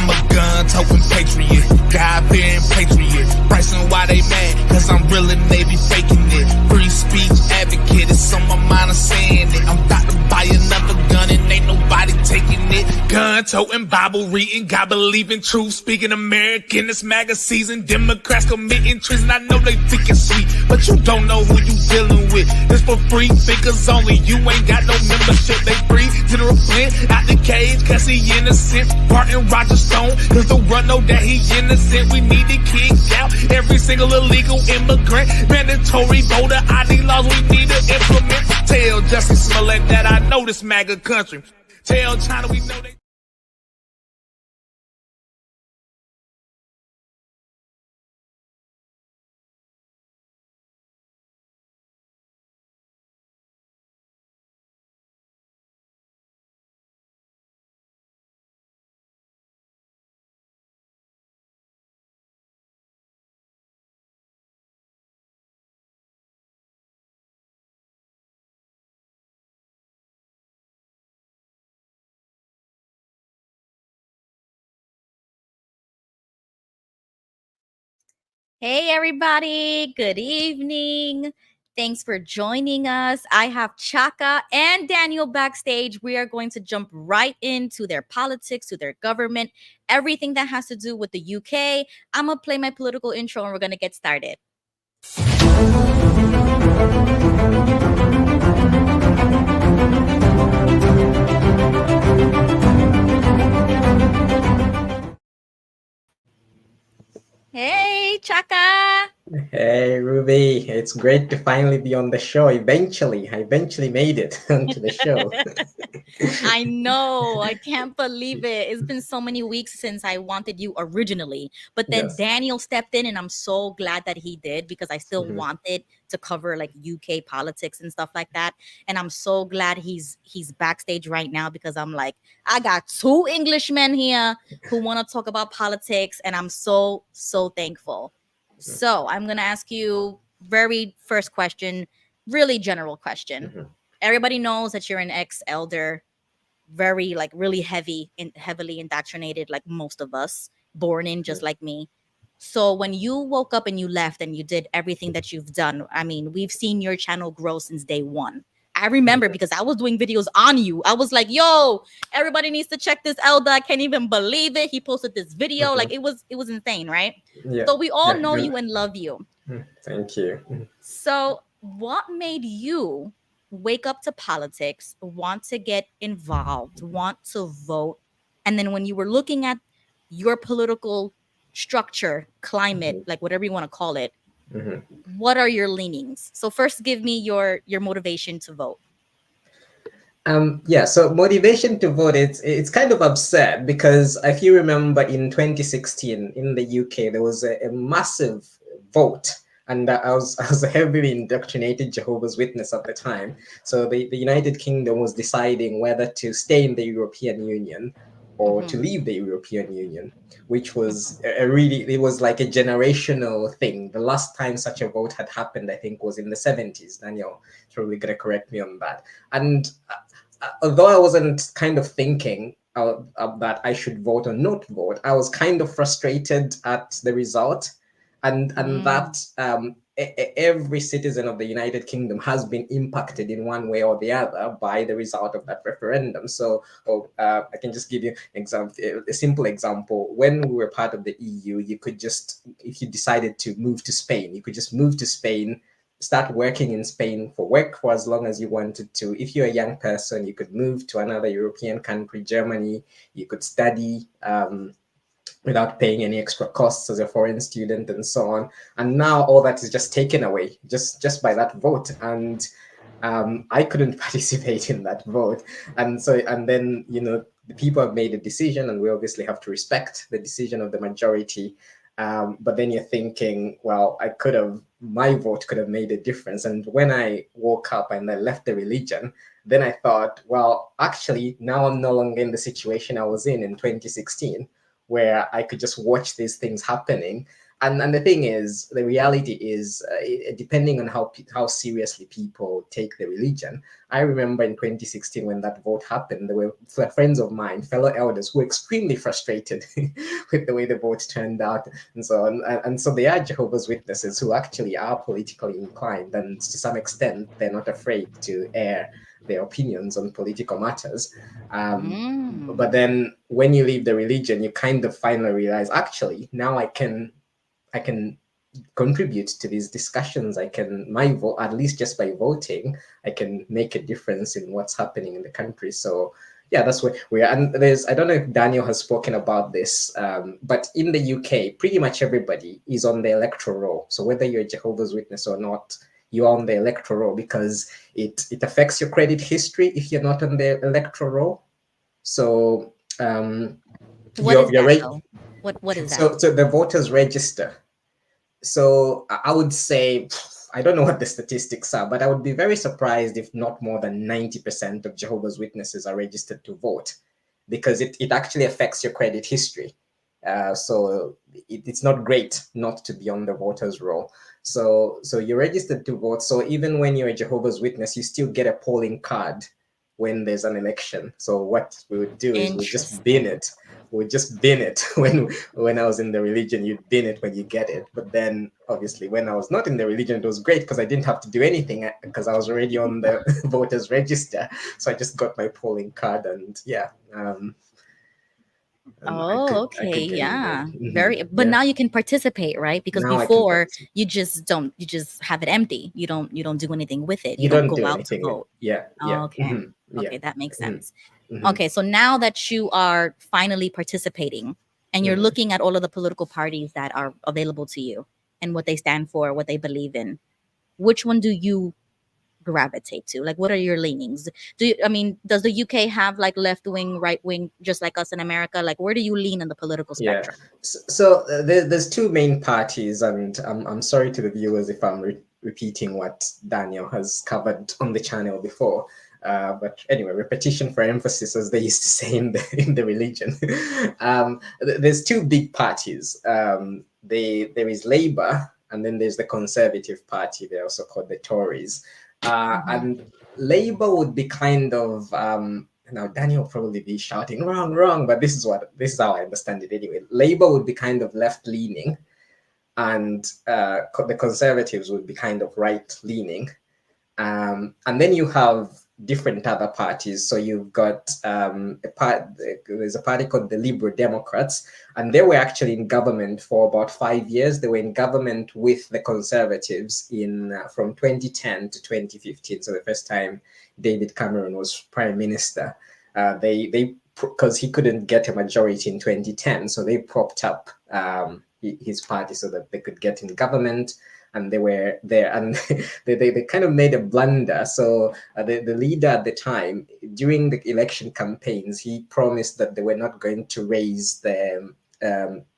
I'm a gun-toting patriot, God-fearing patriot. Bryson, why they mad? Cause I'm real and they be faking it. Free speech advocate, it's on my mind, I'm saying it. I'm about to buy another gun and ain't nobody taking it. Gun-toting, Bible reading, God believing, truth speaking American. This MAGA season, Democrats committing treason. I know they think it's sweet, but you don't know who you dealing with. This for free thinkers only, you ain't got no membership. They free General Flynn out the cage cause he innocent. Barton Roger Stone cause the run know that he innocent. We need to kick out every single illegal immigrant. Mandatory voter ID laws we need to implement. Tell Justin Smollett that I know this MAGA country. Tell China we know they. Hey, everybody. Good evening. Thanks for joining us. I have Chaka and Daniel backstage. We are going to jump right into their politics, to their government, everything that has to do with the UK. I'm going to play my political intro and we're going to get started. Hey, Chaka. Hey, Ruby. It's great to finally be on the show. I eventually made it onto the show. I know. I can't believe it. It's been so many weeks since I wanted you originally. But then Yes. Daniel stepped in and I'm so glad that he did because I still wanted to cover like UK politics and stuff like that. And I'm so glad he's backstage right now because I'm like, I got two Englishmen here who want to talk about politics and I'm so thankful. So I'm going to ask you very first question, really general question. Everybody knows that you're an ex-elder, very like really heavily indoctrinated, like most of us, born in just like me. So when you woke up and you left and you did everything that you've done, I mean, we've seen your channel grow since day one. I remember because I was doing videos on you. I was like, yo, everybody needs to check this elder. I can't even believe it. He posted this video. Like it was insane, right? Yeah. So we all know you and love you. Thank you. So what made you wake up to politics, want to get involved, want to vote? And then when you were looking at your political structure, climate, like whatever you want to call it, what are your leanings? So first give me your motivation to vote. Yeah, so motivation to vote, it's kind of absurd because if you remember in 2016 in the UK, there was a massive vote. And I was a heavily indoctrinated Jehovah's Witness at the time. So the United Kingdom was deciding whether to stay in the European Union or to leave the European Union, which was it was like a generational thing. The last time such a vote had happened, I think, was in the 70s. Daniel, you're probably going to correct me on that. And although I wasn't kind of thinking that I should vote or not vote, I was kind of frustrated at the result. And that every citizen of the United Kingdom has been impacted in one way or the other by the result of that referendum. So I can just give you a simple example. When we were part of the EU, you could just, if you decided to move to Spain, you could just move to Spain, start working in Spain for work for as long as you wanted to. If you're a young person, you could move to another European country, Germany, you could study without paying any extra costs as a foreign student and so on. And now all that is just taken away just by that vote. And I couldn't participate in that vote. And then, the people have made a decision and we obviously have to respect the decision of the majority. But then you're thinking, well, my vote could have made a difference. And when I woke up and I left the religion, then I thought, well, actually, now I'm no longer in the situation I was in 2016, where I could just watch these things happening. and the thing is, the reality is, depending on how seriously people take the religion. I remember in 2016 when that vote happened, there were friends of mine, fellow elders, who were extremely frustrated with the way the vote turned out, and so on. And so they are Jehovah's Witnesses who actually are politically inclined, and to some extent, they're not afraid to air their opinions on political matters. But Mm. then when you leave the religion, you kind of finally realize, actually, now I can contribute to these discussions. I can my vote, at least just by voting, I can make a difference in what's happening in the country. So yeah, that's where we are. And there's, I don't know if Daniel has spoken about this, but in the UK, pretty much everybody is on the electoral roll. So whether you're a Jehovah's Witness or not, you're on the electoral roll, because it affects your credit history if you're not on the electoral roll. So What is you're that right. though? What is that? So the voters register. So I would say, I don't know what the statistics are, but I would be very surprised if not more than 90% of Jehovah's Witnesses are registered to vote, because it actually affects your credit history. So it's not great not to be on the voters roll. So you're registered to vote. So even when you're a Jehovah's Witness, you still get a polling card when there's an election. So what we would do is we just bin Interesting. it. We just bin it when I was in the religion. You'd bin it when you get it. But then obviously when I was not in the religion, it was great because I didn't have to do anything, because I was already on the voters register. So I just got my polling card, and yeah, I Oh, could okay, get involved. yeah. Very, but Yeah, now you can participate, right? Because now I can before participate. you just don't, you just have it empty. You don't do anything with it. You You don't don't go do out to anything with. vote. Yeah, yeah, Okay. yeah. Okay, that makes Hmm. sense. Hmm. Okay, so now that you are finally participating and you're Hmm. looking at all of the political parties that are available to you and what they stand for, what they believe in, which one do you gravitate to? Like, what are your leanings? Do you, I mean, does the UK have like left wing, right wing, just like us in America? Like, where do you lean in the political Yeah. spectrum? So there's two main parties, and I'm sorry to the viewers if I'm repeating what Daniel has covered on the channel before. But anyway, repetition for emphasis, as they used to say in the religion. There's two big parties. There is Labour, and then there's the Conservative Party. They're also called the Tories. Mhm. And Labour would be kind of, now Daniel will probably be shouting wrong, wrong, but this is how I understand it anyway. Labour would be kind of left leaning, and the Conservatives would be kind of right leaning. And then you have different other parties. So you've got there's a party called the Liberal Democrats, and they were actually in government for about 5 years. They were in government with the Conservatives in from 2010 to 2015. So the first time David Cameron was prime minister, they because he couldn't get a majority in 2010, so they propped up his party so that they could get in government, and they were there, and they kind of made a blunder. So the leader at the time, during the election campaigns, he promised that they were not going to raise the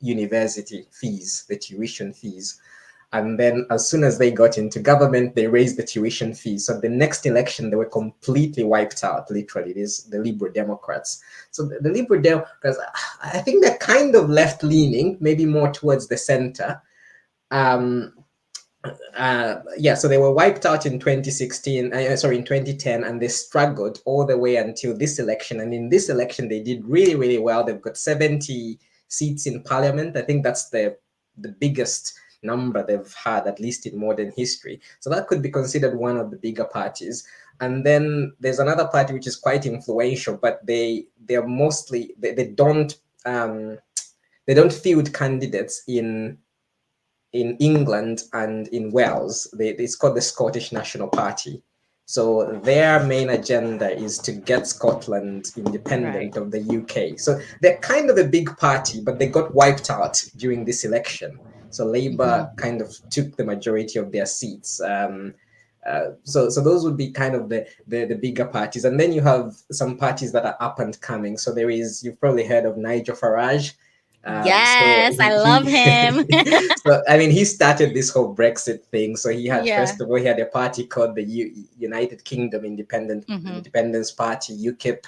university fees, the tuition fees. And then as soon as they got into government, they raised the tuition fees. So the next election, they were completely wiped out, literally. It is the Liberal Democrats. So the Liberal Democrats, I think they're kind of left-leaning, maybe more towards the center. Um, yeah, so they were wiped out in 2016, sorry, in 2010, and they struggled all the way until this election. And in this election, they did really, really well. They've got 70 seats in parliament. I think that's the biggest number they've had, at least in modern history. So that could be considered one of the bigger parties. And then there's another party which is quite influential, but they're mostly they don't field candidates in England and in Wales. It's called the Scottish National Party. So their main agenda is to get Scotland Right. independent of the UK. So they're kind of a big party, but they got wiped out during this election. So Labour Mhm. kind of took the majority of their seats. So those would be kind of the bigger parties, and then you have some parties that are up and coming. So there is, you've probably heard of Nigel Farage. So Yes, I love him. he so I mean, he started this whole Brexit thing. So he had, Yeah. first of all, he had a party called the United Kingdom Mhm. Independence Party, UKIP.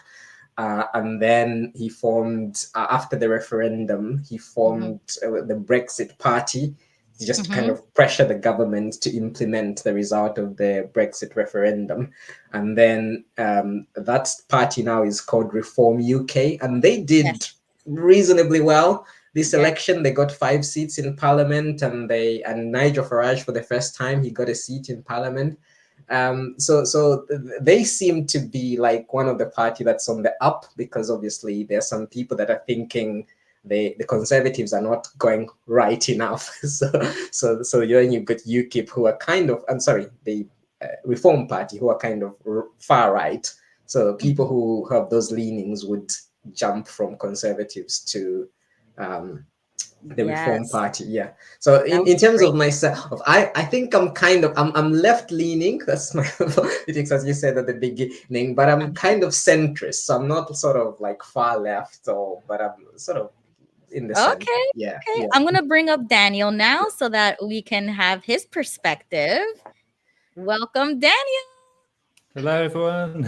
And then he formed, after the referendum, he formed the Brexit Party, just to kind of pressure the government to implement the result of the Brexit referendum. And then that party now is called Reform UK, and they did reasonably well. This election, they got 5 seats in parliament, and Nigel Farage, for the first time, he got a seat in parliament. So they seem to be like one of the party that's on the up, because obviously there's some people that are thinking the Conservatives are not going right enough. So you've got UKIP, who are kind of, I'm sorry, the Reform Party, who are kind of far right. So people who have those leanings would jump from Conservatives to the Reform Party. Yeah. So in terms of myself, I think I'm left leaning. That's my politics, as you said at the beginning, but I'm kind of centrist. So I'm not sort of like far left, but I'm sort of in the center. Yeah. I'm gonna bring up Daniel now so that we can have his perspective. Welcome, Daniel. Hello, everyone.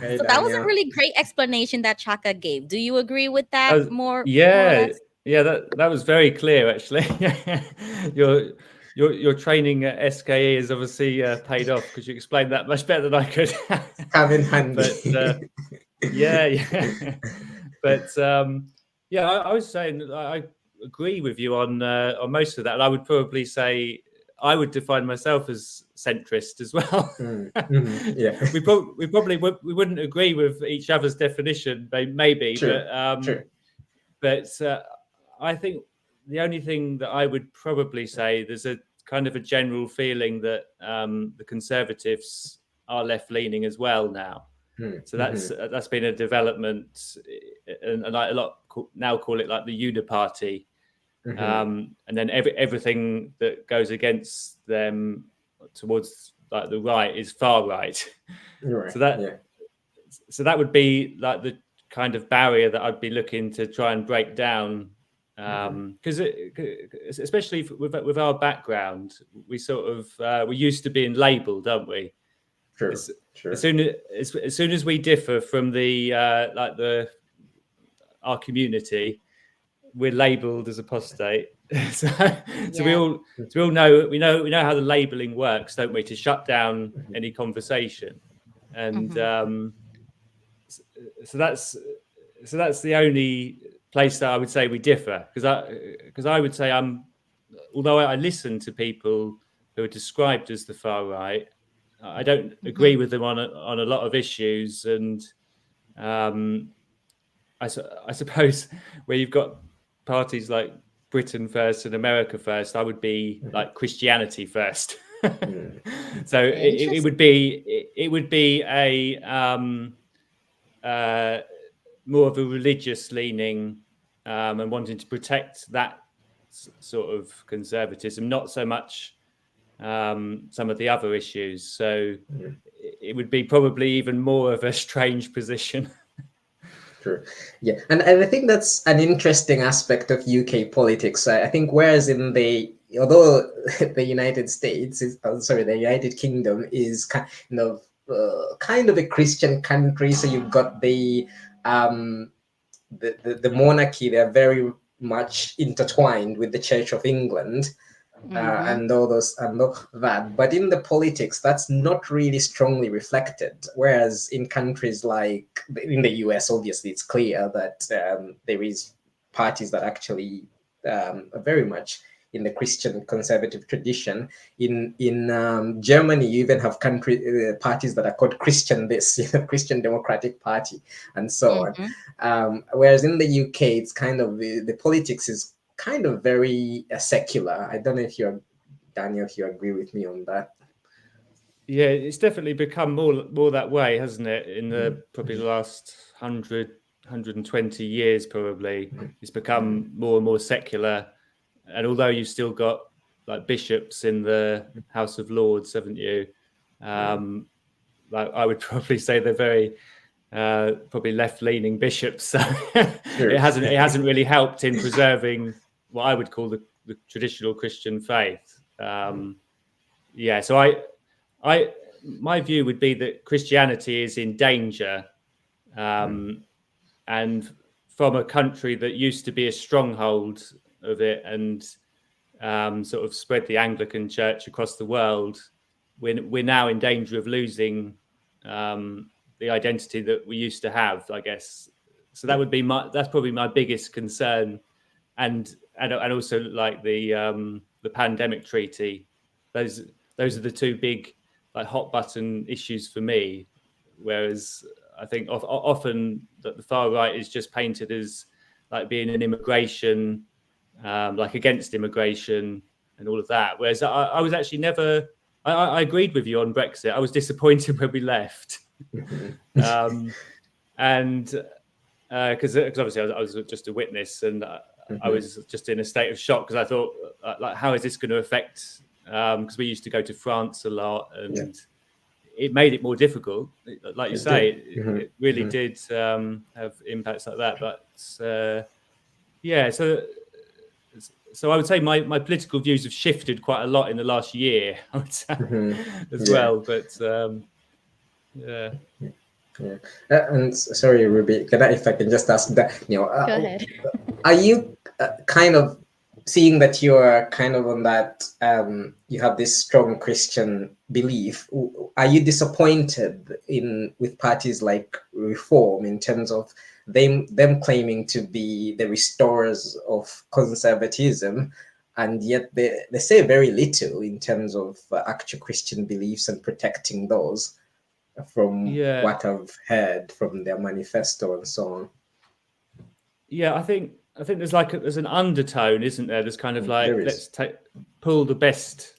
Hey, So that was a really great explanation that Chaka gave. Do you agree with that more? Yeah, that was very clear, actually. Your training at SKE has obviously paid off, because you explained that much better than I could. Come in handy. But but I was saying I agree with you on most of that, and I would probably say I would define myself as centrist as well. Yeah, we probably wouldn't agree with each other's definition, maybe, but I think the only thing that I would probably say, there's a kind of a general feeling that the Conservatives are left-leaning as well now. So that's been a development, and a lot now call it like the uniparty. And then everything that goes against them towards like the right is far right. So that would be like the kind of barrier that I'd be looking to try and break down, because especially with our background, we sort of we're used to being labelled, aren't we? True. As soon as we differ from the our community, we're labelled as apostate. So we all know how the labelling works, don't we? To shut down any conversation, and so that's the only place that I would say we differ, because I would say although I listen to people who are described as the far right, I don't agree with them on a lot of issues, and I suppose where you've got parties like Britain First and America First, I would be like Christianity first. So it would be a more of a religious leaning, and wanting to protect that sort of conservatism, not so much some of the other issues. So it would be probably even more of a strange position. True. Yeah, and I think that's an interesting aspect of UK politics. I think whereas although the United States the United Kingdom is kind of a Christian country, so you've got the monarchy. They're very much intertwined with the Church of England. And all that, but in the politics, that's not really strongly reflected. Whereas in countries like in the US, obviously, it's clear that there is parties that actually are very much in the Christian conservative tradition. In Germany, you even have parties that are called Christian Christian Democratic Party, and so on. Whereas in the UK, it's kind of the politics is kind of very secular. I don't know if Daniel, if you agree with me on that. Yeah, it's definitely become more that way, hasn't it? In the probably the last 120 years, probably it's become more and more secular. And although you've still got like bishops in the House of Lords, haven't you? Like I would probably say they're very probably left-leaning bishops. So it hasn't really helped in preserving what I would call the traditional Christian faith. So my view would be that Christianity is in danger and from a country that used to be a stronghold of it and sort of spread the Anglican Church across the world, we're now in danger of losing the identity that we used to have, I guess. So that would be that's probably my biggest concern, and also like the pandemic treaty. Those are the two big like hot button issues for me. Whereas I think often that the far right is just painted as like being an immigration, like against immigration and all of that. Whereas I was actually never. I agreed with you on Brexit. I was disappointed when we left, and because obviously I was just a witness, and I was just in a state of shock because I thought, like, how is this going to affect? Because we used to go to France a lot, and it made it more difficult. Like you say, it really did have impacts like that. But so I would say my political views have shifted quite a lot in the last year, I would say, as well. But and sorry, Ruby, if I can just ask that, go ahead. Are you kind of seeing that you are kind of on that, you have this strong Christian belief? Are you disappointed with parties like Reform in terms of them claiming to be the restorers of conservatism, and yet they say very little in terms of actual Christian beliefs and protecting those, from what I've heard from their manifesto and so on? Yeah, I think there's an undertone, isn't there? There's kind of like, let's pull the best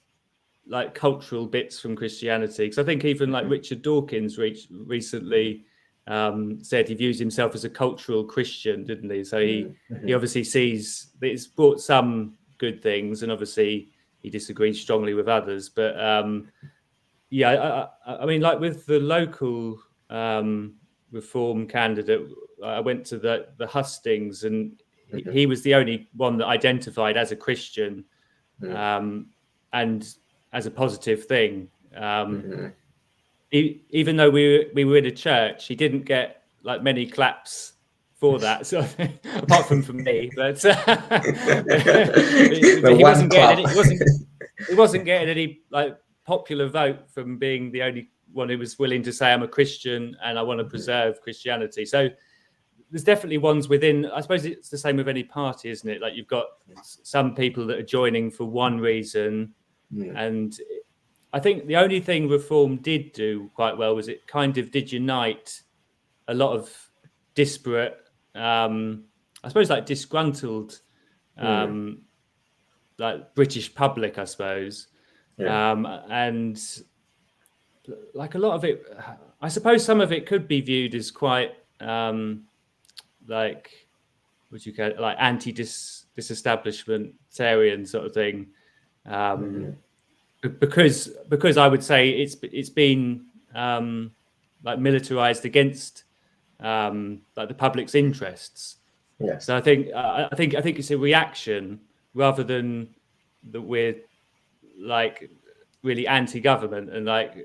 like cultural bits from Christianity. Because I think even like Richard Dawkins recently said he views himself as a cultural Christian, didn't he? So he obviously sees that it's brought some good things, and obviously he disagrees strongly with others. But I mean, like with the local Reform candidate, I went to the hustings, and he was the only one that identified as a Christian, and as a positive thing. Even though we were in a church, he didn't get like many claps for that. So apart from me, but he wasn't getting any like popular vote from being the only one who was willing to say I'm a Christian and I want to preserve Christianity. So there's definitely ones within. I suppose it's the same with any party, isn't it? Like you've got some people that are joining for one reason, and I think the only thing Reform did do quite well was it kind of did unite a lot of disparate, I suppose, like disgruntled, like British public, I suppose, and like a lot of it, I suppose some of it could be viewed as quite like, what you call it, like anti-disestablishmentarian sort of thing. Because I would say it's been like militarized against like the public's interests. So I think it's a reaction rather than that we're like really anti-government and like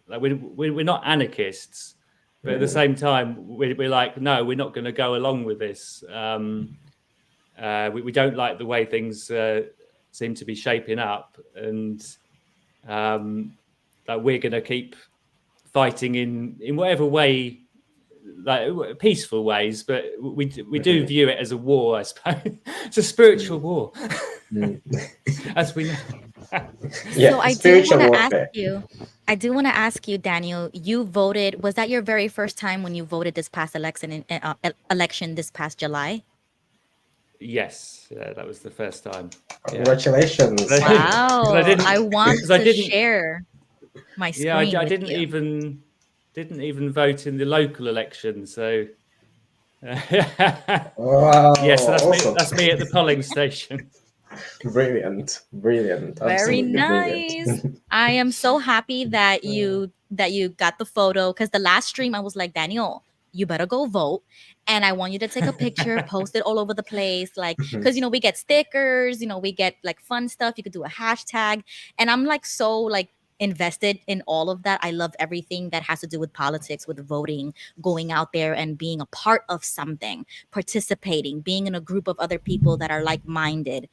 we're not anarchists, but at the same time we're like, no, we're not going to go along with this. We don't like the way things seem to be shaping up, and like we're going to keep fighting in whatever way, like peaceful ways, but we do view it as a war, I suppose. It's a spiritual war, as we know. So I do want to ask you, Daniel, you voted, was that your very first time when you voted this past election this past July? Yes, that was the first time. Congratulations. Wow. I want to share my screen. I didn't even vote in the local election, so wow. Yes, that's me at the polling station. Brilliant. Very nice. Brilliant. I am so happy that you got the photo, because the last stream I was like, Daniel, you better go vote, and I want you to take a picture, post it all over the place, like, because we get stickers, we get like fun stuff. You could do a hashtag, and I'm like so like invested in all of that. I love everything that has to do with politics, with voting, going out there and being a part of something, participating, being in a group of other people that are like-minded.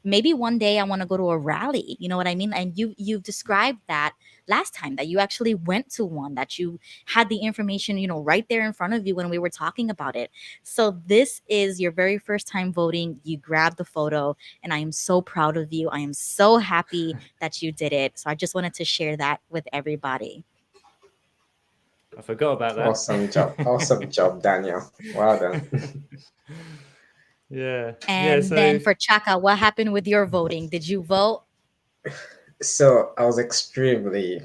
Maybe one day I want to go to a rally, you know what I mean? And you've described that last time, that you actually went to one, that you had the information, you know, right there in front of you when we were talking about it. So this is your very first time voting. You grabbed the photo, and I am so proud of you. I am so happy that you did it. So I just wanted to share that with everybody. I forgot about that. Awesome job, Daniel. Well done. Yeah. And So then for Chaka, what happened with your voting? Did you vote? So I was extremely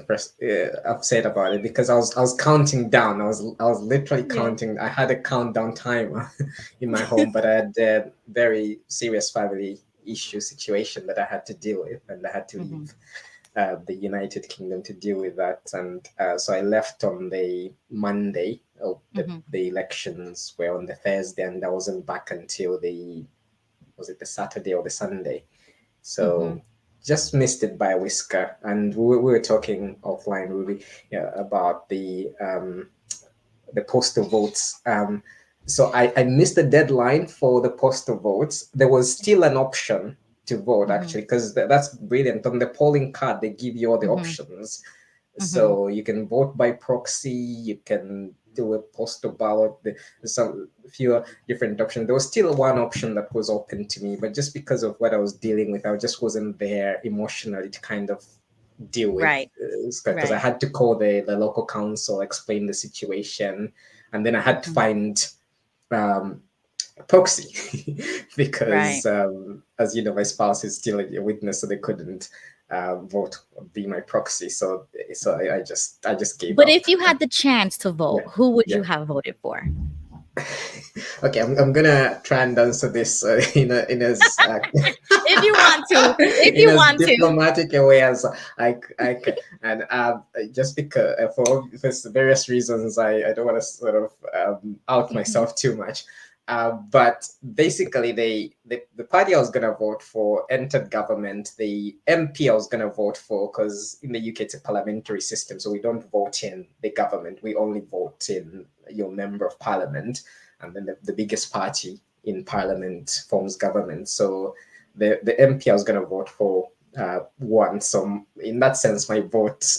upset about it because I was counting down. I was literally Yeah. counting. I had a countdown timer in my home, but I had a very serious family issue situation that I had to deal with, and I had to Mhm. leave the United Kingdom to deal with that. And so I left on the Monday. Oh, Mhm. the elections were on the Thursday, and I wasn't back until the Saturday or the Sunday. Mhm. So just missed it by a whisker. And we were talking offline, Ruby, yeah, about the postal votes. So I missed the deadline for the postal votes. There was still an option to vote, Mhm. actually, because that's brilliant. On the polling card, they give you all the Mhm. options. Mhm. So you can vote by proxy, you can do a postal ballot. There's some few different options. There was still one option that was open to me, but just because of what I was dealing with, I just wasn't there emotionally to kind of deal with, Right. because I Right. had to call the local council, explain the situation, and then I had to Mhm. find um, proxy because, Right. as you know, my spouse is still a witness, so they couldn't vote be my proxy. So I just gave But up. if you had the chance to vote, Yeah, who would yeah. you have voted for? Okay, I'm gonna try and answer this in as If you want to. If in you as want to. diplomatic a way as I can. And just because for various reasons, I don't want to sort of out Mhm. myself too much. But basically, the party I was gonna vote for entered government. The MP I was gonna vote for, because in the UK it's a parliamentary system, so we don't vote in the government. We only vote in your member of parliament, and then the biggest party in parliament forms government. So the MP I was going to vote for won. So in that sense, my vote,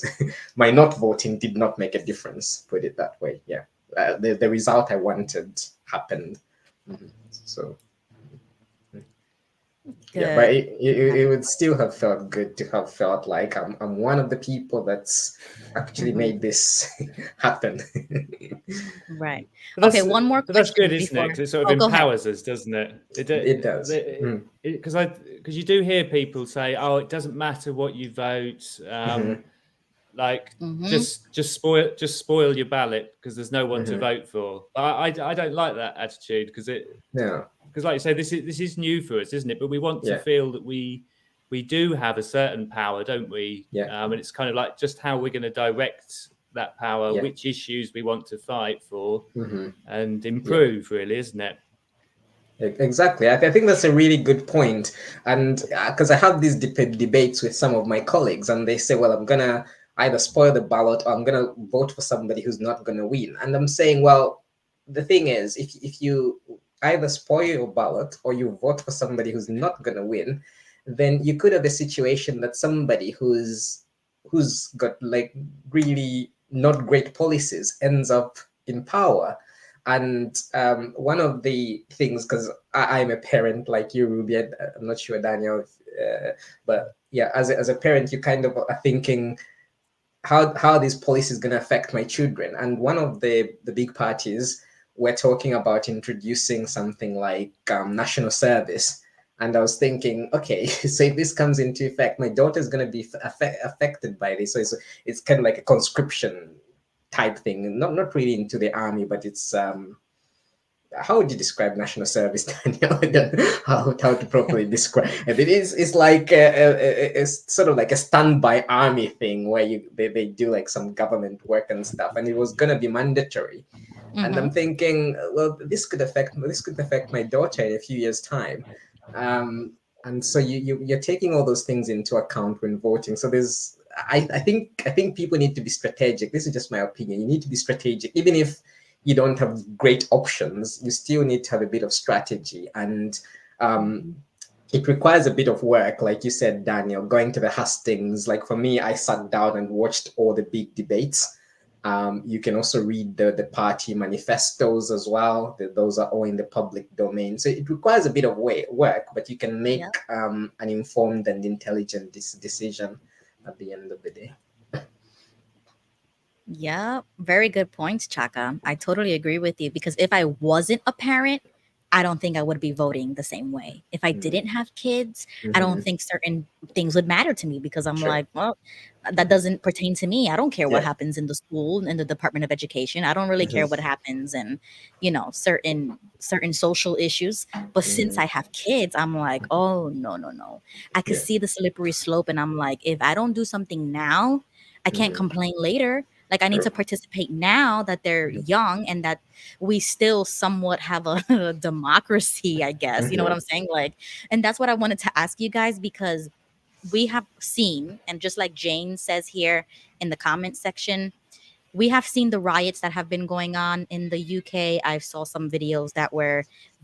my not voting did not make a difference. Put it that way. Yeah, the result I wanted happened. So yeah, but Good. it would still have felt good to have felt like I'm one of the people that's actually Mhm. made this happen. Right. But Okay, one more that's good, question isn't it? before. 'Cause it sort of Oh, go ahead. empowers us, doesn't it? It does. Because you do hear people say, "Oh, it doesn't matter what you vote. Mhm, Like Mhm. just spoil your ballot because there's no one to mhm. vote for." I don't like that attitude Yeah, because like you say, this is new for us, isn't it? But we want to yeah, feel that we do have a certain power, don't we? yeah, And it's kind of like just how we're going to direct that power, yeah. which issues we want to fight for Mhm. and Yeah, improve, really, isn't it? exactly. I think that's a really good point. And because I have these debates with some of my colleagues, and they say, well, I'm going to either spoil the ballot or I'm going to vote for somebody who's not going to win. And I'm saying, well, the thing is, if you either spoil your ballot or you vote for somebody who's not going to win, then you could have a situation that somebody who's got like really not great policies ends up in power. And one of the things, because I'm a parent like you, Ruby, I'm not sure, Daniel, but yeah, as a parent, you kind of are thinking, how these policies going to affect my children. And one of the big parties, we're talking about introducing something like national service. And I was thinking, okay, so if this comes into effect, my daughter's going to be affected by this. So it's kind of like a conscription type thing, not really into the army, but it's how would you describe national service, Daniel? I don't know how to properly describe it. It's like it's sort of like a standby army thing where they do like some government work and stuff, and it was gonna be mandatory. And I'm Mhm. thinking, well, this could affect my daughter in a few years' time. Um, and so you're taking all those things into account when voting. So there's I think people need to be strategic. This is just my opinion. You need to be strategic, even if you don't have great options. You still need to have a bit of strategy, and it requires a bit of work, like you said, Daniel. Going to the hustings. Like for me, I sat down and watched all the big debates. You can also read the party manifestos as well. Those are all in the public domain. So it requires a bit of work, but you can make an informed and intelligent decision at the end of the day. Yeah, very good points, Chaka. I totally agree with you, because if I wasn't a parent, I don't think I would be voting the same way. If I didn't have kids, I don't think certain things would matter to me, because I'm like, well, that doesn't pertain to me. I don't care what happens in the school, in the Department of Education. I don't really care what happens in, certain social issues. But since I have kids, I'm like, oh no, no, no. I could see the slippery slope, and I'm like, if I don't do something now, I can't complain later. Like, I need to participate now that they're young, and that we still somewhat have a democracy, I guess. You know what I'm saying? Like, and that's what I wanted to ask you guys, because we have seen, and just like Jane says here in the comment section, we have seen the riots that have been going on in the UK. I saw some videos that were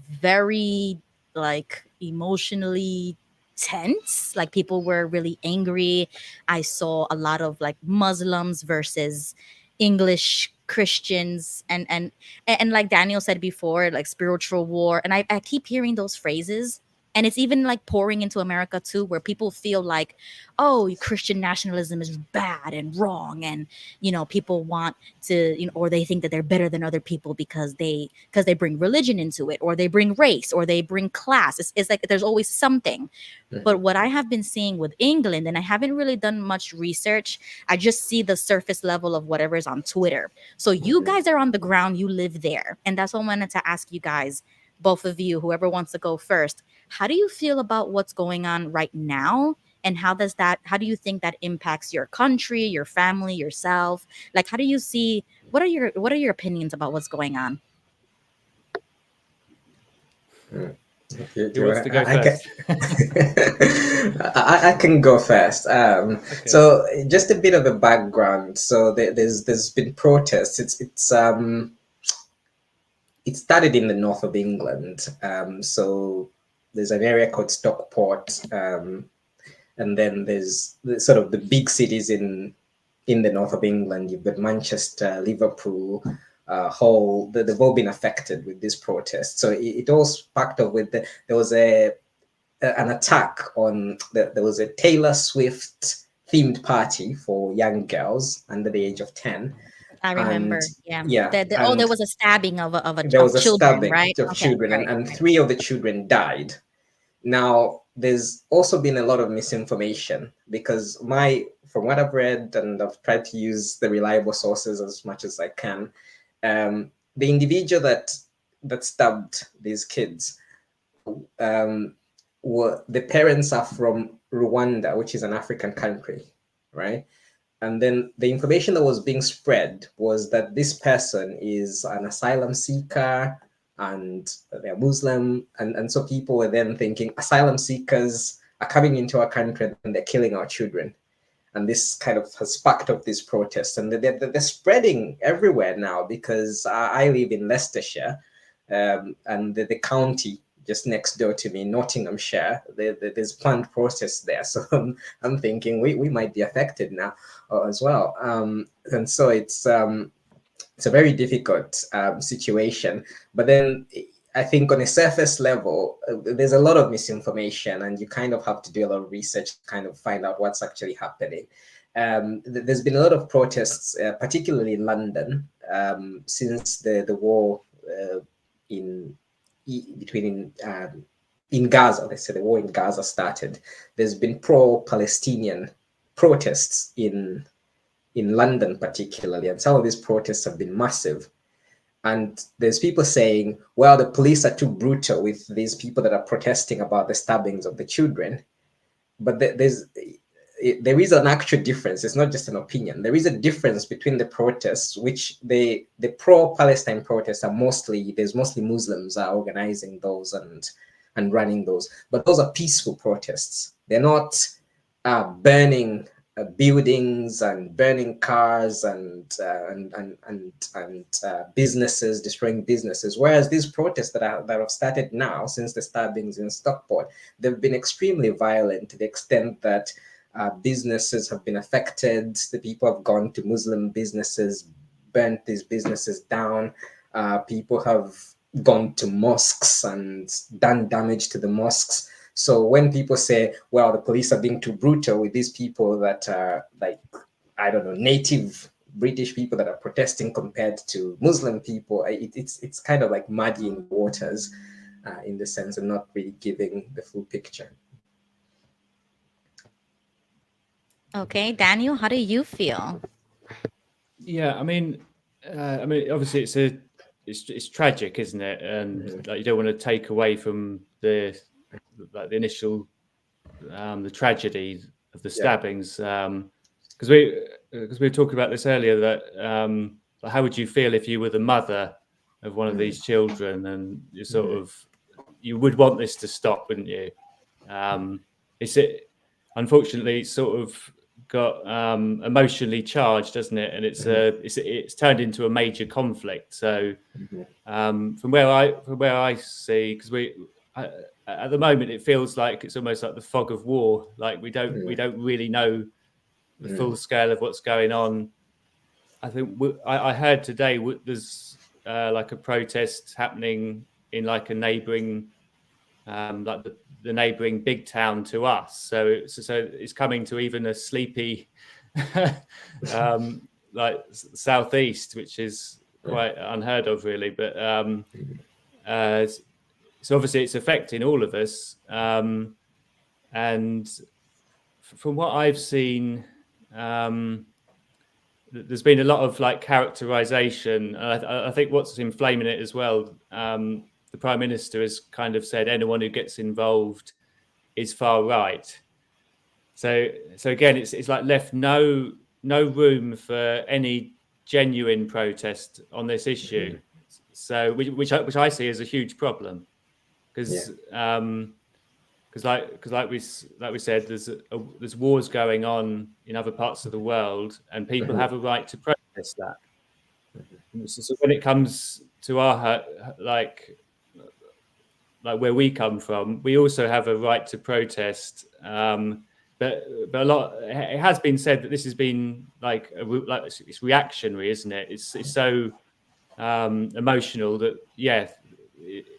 very, like, emotionally tense. Like, people were really angry. I saw a lot of like Muslims versus English Christians, and like Daniel said before, like spiritual war. And I keep hearing those phrases, and it's even like pouring into America too, where people feel like, oh, Christian nationalism is bad and wrong, and people want to, or they think that they're better than other people because they bring religion into it, or they bring race, or they bring class. It's like there's always something. But what I have been seeing with England, and I haven't really done much research, I just see the surface level of whatever's on Twitter. So you guys are on the ground, you live there, and that's what I wanted to ask you guys, both of you, whoever wants to go first. How do you feel about what's going on right now? And how do you think that impacts your country, your family, yourself? Like, how do you see, what are your opinions about what's going on? Who wants to go first? I can go first. Okay. So just a bit of a background. So there's been protests. It started in the north of England. So there's an area called Stockport, and then there's sort of the big cities in the north of England. You've got Manchester, Liverpool, Hull. They've all been affected with this protest. So it all sparked off with there was an attack on there was a Taylor Swift themed party for young girls under the age of 10. I remember. And, there was a stabbing of there was a children, stabbing right? of children, right, and right. 3 of the children died. Now, there's also been a lot of misinformation, because from what I've read, and I've tried to use the reliable sources as much as I can, the individual that stabbed these kids, the parents are from Rwanda, which is an African country, right? And then the information that was being spread was that this person is an asylum seeker and they're Muslim. And so people were then thinking asylum seekers are coming into our country and they're killing our children. And this kind of has sparked up this protest. And they're spreading everywhere now, because I live in Leicestershire, and the county just next door to me, Nottinghamshire, there's planned protests there. So I'm thinking we might be affected now as well. And so it's a very difficult situation. But then I think on a surface level, there's a lot of misinformation, and you kind of have to do a lot of research to kind of find out what's actually happening. There's been a lot of protests, particularly in London, since the war in Gaza. Let's say the war in Gaza started. There's been pro-Palestinian protests in London particularly, and some of these protests have been massive. And there's people saying, well, the police are too brutal with these people that are protesting about the stabbings of the children. But there is an actual difference. It's not just an opinion. There is a difference between the protests, which the pro-Palestine protests are mostly Muslims are organizing those and running those. But those are peaceful protests. They're not burning buildings and burning cars and businesses, destroying businesses. Whereas these protests that have started now, since the stabbings in Stockport, they've been extremely violent to the extent that businesses have been affected. The people have gone to Muslim businesses, burnt these businesses down. People have gone to mosques and done damage to the mosques. So when people say, well, the police are being too brutal with these people that are like, I don't know, native British people that are protesting compared to Muslim people, it's kind of like muddying waters in the sense of not really giving the full picture. Okay, Daniel, how do you feel? Yeah, I mean, obviously it's tragic, isn't it? And like, you don't want to take away from the initial the tragedy of the stabbings, because we were talking about this earlier, that how would you feel if you were the mother of one of these children, and you sort of, you would want this to stop, wouldn't you? Unfortunately, it's sort of got emotionally charged, doesn't it? And it's turned into a major conflict. So from where I see, because at the moment it feels like it's almost like the fog of war. Like we don't really know the full scale of what's going on. I think I heard today there's like a protest happening in like a neighbouring, like the neighbouring big town to us. So it's coming to even a sleepy, like southeast, which is quite unheard of, really. But so obviously it's affecting all of us. And from what I've seen, there's been a lot of like characterization. I think what's inflaming it as well, the Prime Minister has kind of said anyone who gets involved is far right. So again, it's like left no room for any genuine protest on this issue. So which I see as a huge problem, because like we said, there's wars going on in other parts of the world, and people have a right to protest that. So when it comes to our like where we come from, we also have a right to protest. But a lot, it has been said that this has been like it's reactionary, isn't it? It's so emotional that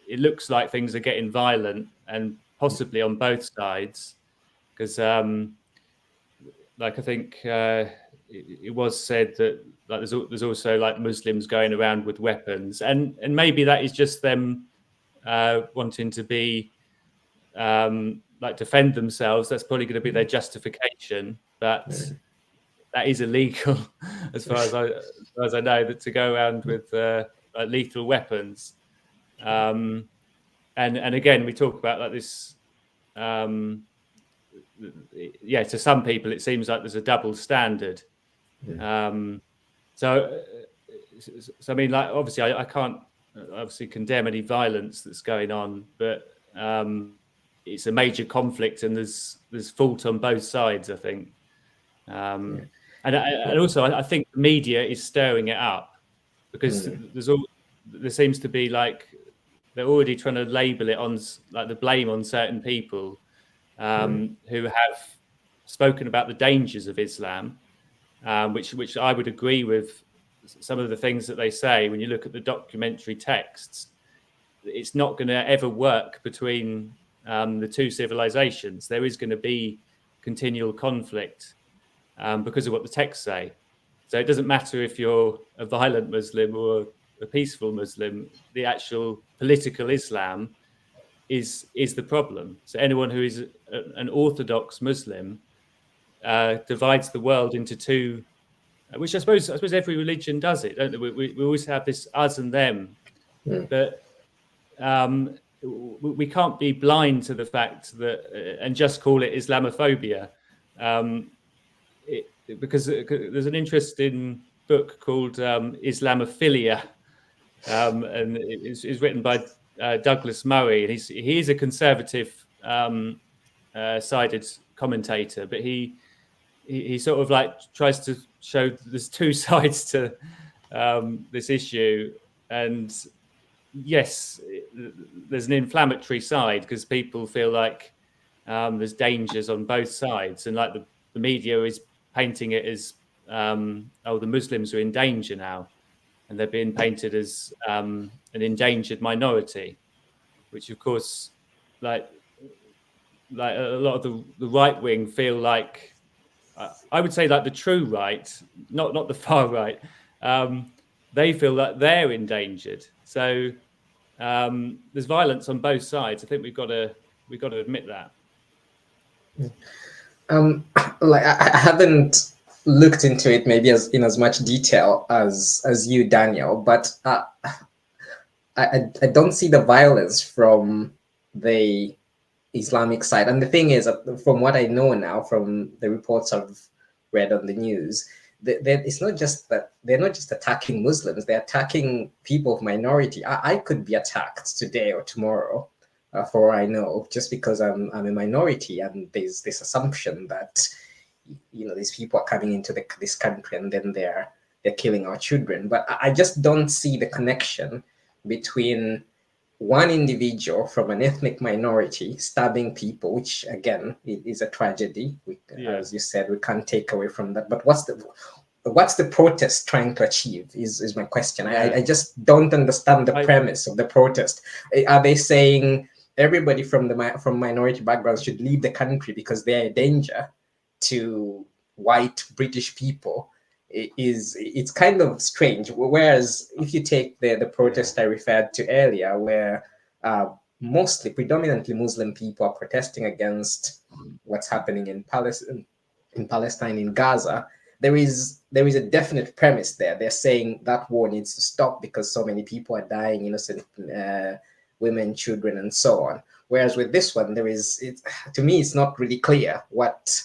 it looks like things are getting violent, and possibly on both sides, because like I think it was said that like there's also like Muslims going around with weapons, and maybe that is just them wanting to be like defend themselves. That's probably going to be their justification, but that is illegal as far as I know, that to go around with like lethal weapons. And again, we talk about like this. To some people, it seems like there's a double standard. So I mean, like obviously, I can't obviously condemn any violence that's going on, but it's a major conflict, and there's fault on both sides, I think. And also, I think the media is stirring it up, because there seems to be like they're already trying to label it on like the blame on certain people who have spoken about the dangers of Islam, which I would agree with some of the things that they say. When you look at the documentary texts, it's not going to ever work between the two civilizations. There is going to be continual conflict because of what the texts say. So it doesn't matter if you're a violent Muslim or a peaceful Muslim. The actual political Islam is the problem. So anyone who is an orthodox Muslim divides the world into two, which I suppose every religion does it, don't they? We always have this us and them, but we can't be blind to the fact that and just call it Islamophobia, because there's an interesting book called Islamophilia, and it's written by Douglas Murray, and he's a conservative sided commentator, but he he sort of like tries to show there's two sides to this issue, and yes, there's an inflammatory side because people feel like there's dangers on both sides, and like the media is painting it as the Muslims are in danger now, and they're being painted as an endangered minority, which of course, like a lot of the right wing feel like, I would say like the true right, not the far right, they feel that they're endangered. So there's violence on both sides. I think we've got to admit that. Like I haven't looked into it maybe in as much detail as you, Daniel, but I don't see the violence from the Islamic side. And the thing is, from what I know now, from the reports I've read on the news, it's not just that they're not just attacking Muslims; they're attacking people of minority. I could be attacked today or tomorrow, for all I know, just because I'm a minority, and there's this assumption that these people are coming into this country and then they're killing our children. But I just don't see the connection between one individual from an ethnic minority stabbing people, which again is a tragedy. As you said, we can't take away from that. But what's the protest trying to achieve is my question. I just don't understand the premise of the protest. Are they saying everybody from minority backgrounds should leave the country because they're a danger to white British people? It's kind of strange. Whereas if you take the protest I referred to earlier, where predominantly Muslim people are protesting against what's happening in Palestine, in Gaza, there is a definite premise there. They're saying that war needs to stop because so many people are dying, innocent women, children, and so on. Whereas with this one, to me, it's not really clear what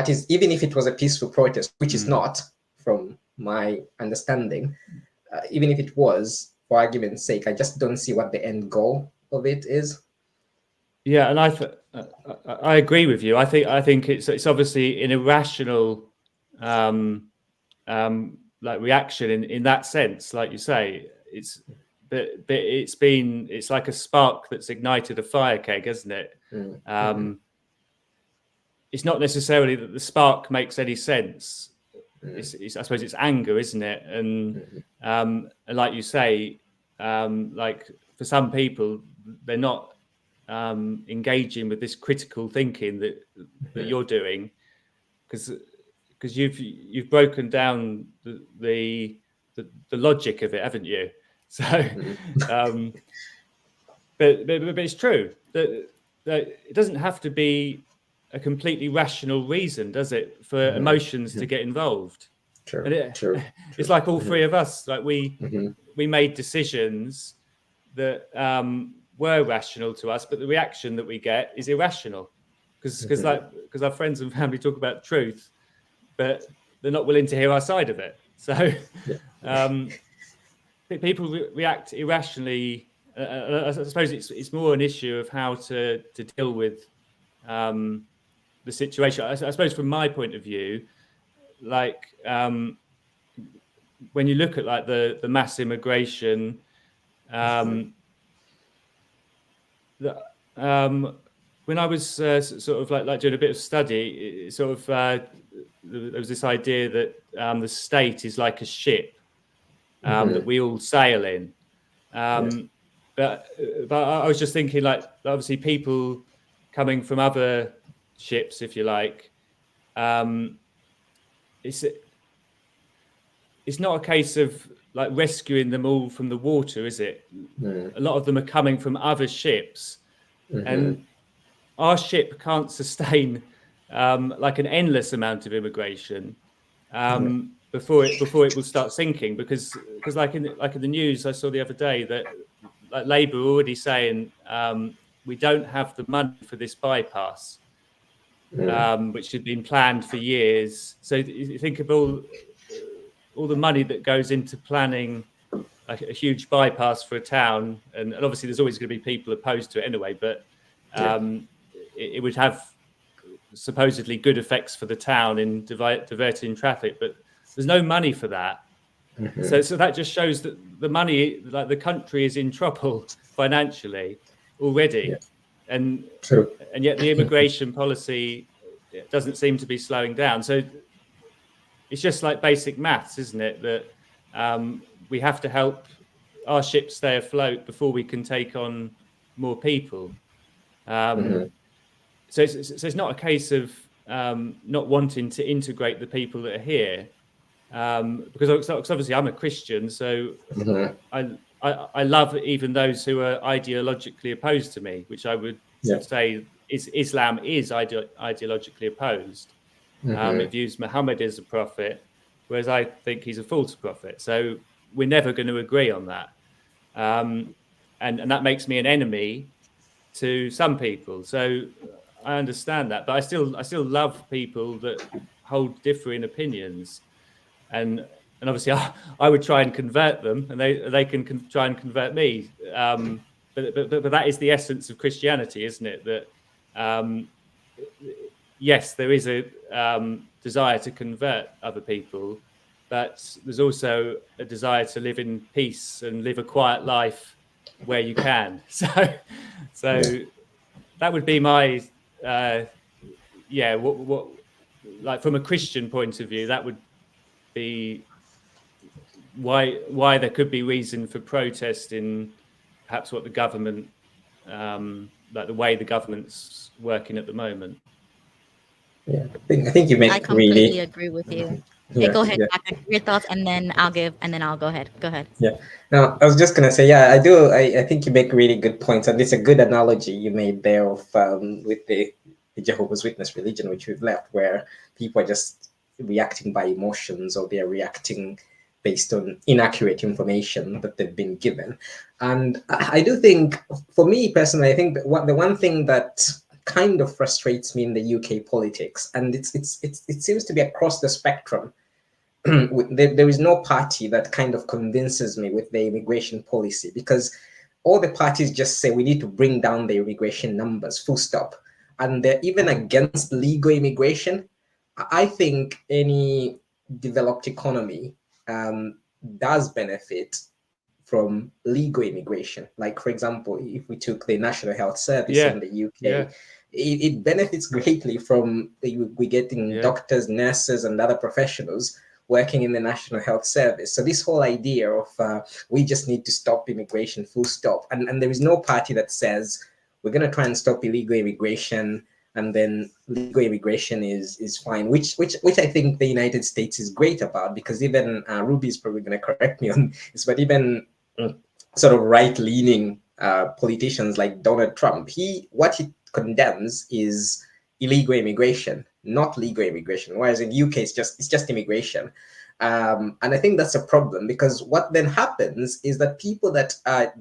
is, even if it was a peaceful protest, which is not, from my understanding, even if it was, for argument's sake, I just don't see what the end goal of it is. Yeah, and I agree with you. I think it's obviously an irrational like reaction in that sense, like you say. But it's like a spark that's ignited a fire keg, isn't it? It's not necessarily that the spark makes any sense. I suppose it's anger, isn't it? And like you say, like for some people, they're not engaging with this critical thinking that you're doing, because you've broken down the logic of it, haven't you? So, but it's true that it doesn't have to be a completely rational reason, does it, for emotions to get involved? True. It's like all three of us, like we made decisions that were rational to us, but the reaction that we get is irrational because our friends and family talk about truth, but they're not willing to hear our side of it. So people react irrationally. I suppose it's more an issue of how to deal with the situation. I suppose from my point of view, like when you look at like the mass immigration, when I was sort of like doing a bit of study, there was this idea that the state is like a ship that we all sail in. But I was just thinking, like, obviously people coming from other ships, if you like, it's not a case of like rescuing them all from the water, is it? A lot of them are coming from other ships, and our ship can't sustain like an endless amount of immigration before it will start sinking, because like in the news I saw the other day that like Labour are already saying we don't have the money for this bypass, which had been planned for years. So you think of all the money that goes into planning like a huge bypass for a town, and obviously there's always going to be people opposed to it anyway, but it would have supposedly good effects for the town in diverting traffic, but there's no money for that. So that just shows that the money, like the country, is in trouble financially already, and yet the immigration policy doesn't seem to be slowing down. So it's just like basic maths, isn't it? That we have to help our ship stay afloat before we can take on more people. So it's not a case of not wanting to integrate the people that are here, because obviously I'm a Christian, so I love even those who are ideologically opposed to me, which I would say Islam is ideologically opposed. It views Muhammad as a prophet, whereas I think he's a false prophet. So we're never going to agree on that, and that makes me an enemy to some people. So I understand that, but I still love people that hold differing opinions, and obviously I would try and convert them, and they can try and convert me. But that is the essence of Christianity, isn't it? That yes, there is a desire to convert other people, but there's also a desire to live in peace and live a quiet life where you can. So that would be my what like from a Christian point of view, that would be why there could be reason for protest in perhaps what the government, like the way the government's working at the moment. Yeah, I think you make I completely agree with you. Yeah, go ahead, Chaka, your thoughts, and then I'll go ahead. Go ahead. Yeah. Now, I was just gonna say, I do. I think you make really good points, and it's a good analogy you made there of with the Jehovah's Witness religion, which we've left, where people are just reacting by emotions, or they're reacting based on inaccurate information that they've been given. And I do think, for me personally, I think that the one thing that kind of frustrates me in the UK politics, and it seems to be across the spectrum. There is no party that kind of convinces me with the immigration policy, because all the parties just say we need to bring down the immigration numbers, full stop. And they're even against legal immigration. I think any developed economy does benefit from legal immigration. Like, for example, if we took the National Health Service in the UK, it benefits greatly from we getting doctors, nurses, and other professionals working in the National Health Service. So this whole idea of we just need to stop immigration, full stop. And there is no party that says we're going to try and stop illegal immigration, and then legal immigration is fine, which I think the United States is great about, because even Ruby's probably going to correct me on this, but even sort of right-leaning politicians like Donald Trump, what he condemns is illegal immigration, not legal immigration. Whereas in the UK, it's just immigration. And I think that's a problem, because what then happens is that people that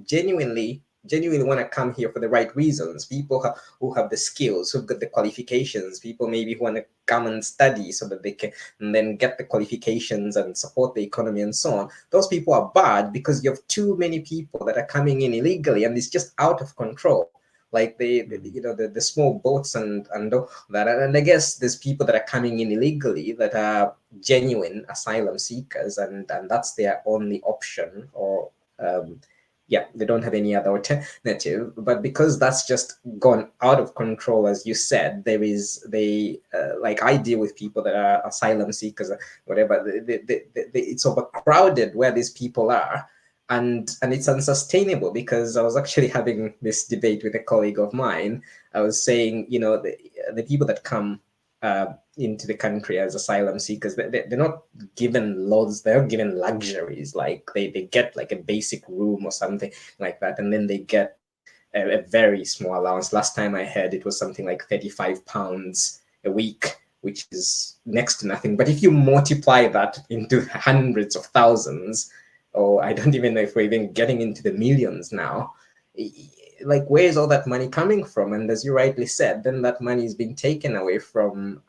genuinely want to come here for the right reasons, people who have the skills, who've got the qualifications, people maybe who want to come and study so that they can and then get the qualifications and support the economy and so on, those people are bad, because you have too many people that are coming in illegally, and it's just out of control. Like the small boats and that, and I guess there's people that are coming in illegally that are genuine asylum seekers, and that's their only option, or they don't have any other alternative. But because that's just gone out of control, as you said, there is like I deal with people that are asylum seekers or whatever. It's overcrowded where these people are. And it's unsustainable, because I was actually having this debate with a colleague of mine. I was saying, the people that come into the country as asylum seekers, they're not given loads, they're given luxuries. Like they get like a basic room or something like that, and then they get a very small allowance. Last time I heard, it was something like £35 a week, which is next to nothing. But if you multiply that into hundreds of thousands, or I don't even know if we're even getting into the millions now, like, where's all that money coming from? And as you rightly said, then that money is being taken away from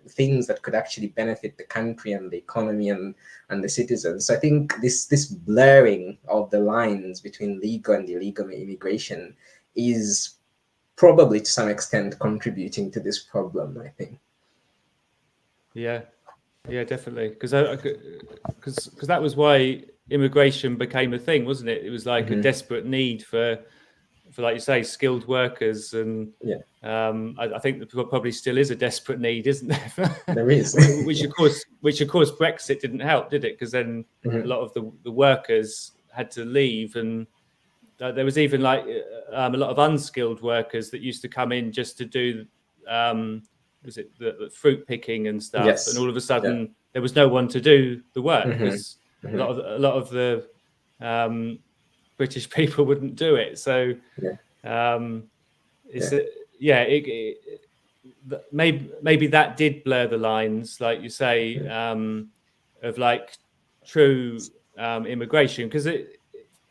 things that could actually benefit the country and the economy and the citizens. So I think this blurring of the lines between legal and illegal immigration is probably to some extent contributing to this problem, I think. Yeah, definitely. Because that was why immigration became a thing, wasn't it? It was like a desperate need for like you say, skilled workers, and I think there probably still is a desperate need, isn't there? There is. which of course Brexit didn't help, did it? Because then a lot of the workers had to leave, and there was even like a lot of unskilled workers that used to come in just to do was it the fruit picking and stuff, Yes. and all of a sudden there was no one to do the work because a lot of the British people wouldn't do it. So maybe that did blur the lines, like you say, of like true immigration, because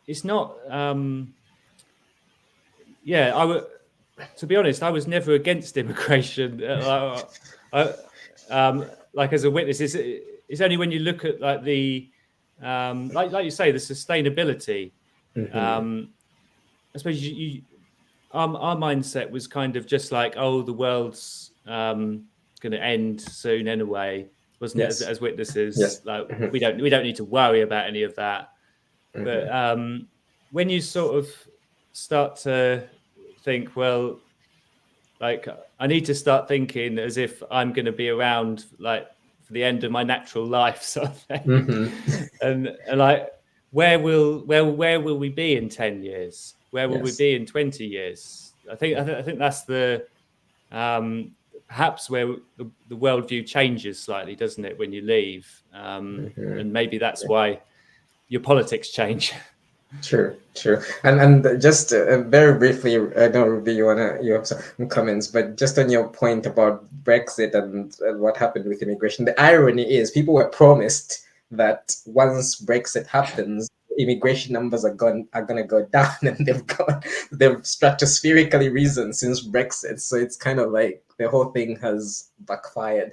it's not. To be honest, I was never against immigration. Like as a witness, it's only when you look at like the like you say, the sustainability. I suppose our mindset was kind of just like, oh, the world's going to end soon anyway, wasn't it? As witnesses, like we don't need to worry about any of that. But when you sort of start to think, well, like I need to start thinking as if I'm going to be around like for the end of my natural life, sort of thing. And like, where will we be in 10 years? Where will we be in 20 years? I think that's the perhaps where the worldview changes slightly, doesn't it, when you leave? And maybe that's why your politics change. True. And just very briefly, I know, Ruby, you have some comments, but just on your point about Brexit and what happened with immigration, the irony is people were promised that once Brexit happens, immigration numbers are going to go down, and they've stratospherically risen since Brexit. So it's kind of like the whole thing has backfired.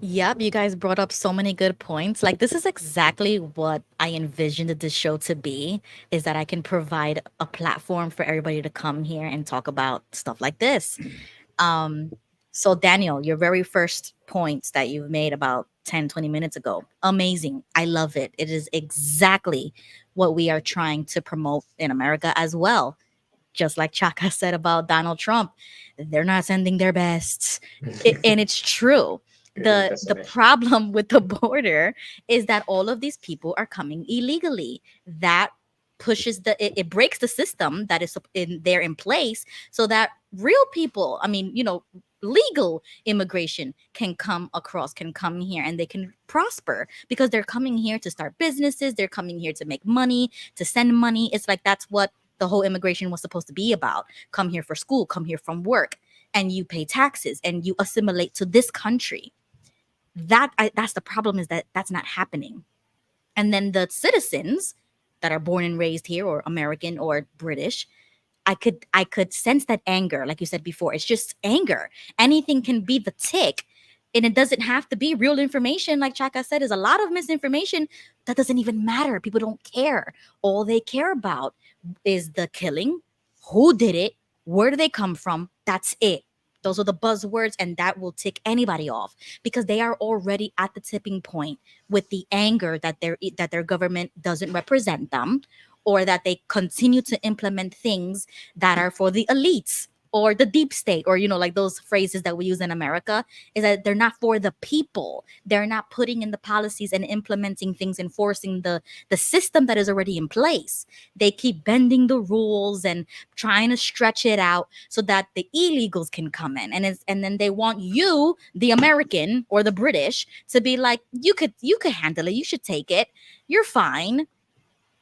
Yep, you guys brought up so many good points. Like, this is exactly what I envisioned this show to be, is that I can provide a platform for everybody to come here and talk about stuff like this. So Daniel, your very first points that you've made about 10, 20 minutes ago, amazing. I love it. It is exactly what we are trying to promote in America as well. Just like Chaka said about Donald Trump, they're not sending their best. And it's true. The problem with the border is that all of these people are coming illegally. That pushes it breaks the system that is in place, so that real people, I mean, legal immigration can come here and they can prosper because they're coming here to start businesses. They're coming here to make money, to send money. It's like that's what the whole immigration was supposed to be about. Come here for school, come here from work, and you pay taxes and you assimilate to this country. That's the problem, is that that's not happening. And then the citizens that are born and raised here, or American or British, I could sense that anger. Like you said before, it's just anger. Anything can be the tick, and it doesn't have to be real information. Like Chaka said, is a lot of misinformation that doesn't even matter. People don't care. All they care about is the killing, who did it, where do they come from. That's it. Those are the buzzwords, and that will tick anybody off because they are already at the tipping point with the anger that their government doesn't represent them, or that they continue to implement things that are for the elites or the deep state, or like those phrases that we use in America, is that they're not for the people. They're not putting in the policies and implementing things, enforcing the system that is already in place. They keep bending the rules and trying to stretch it out so that the illegals can come in, and then they want you, the American or the British, to be like, you could handle it, you should take it, you're fine,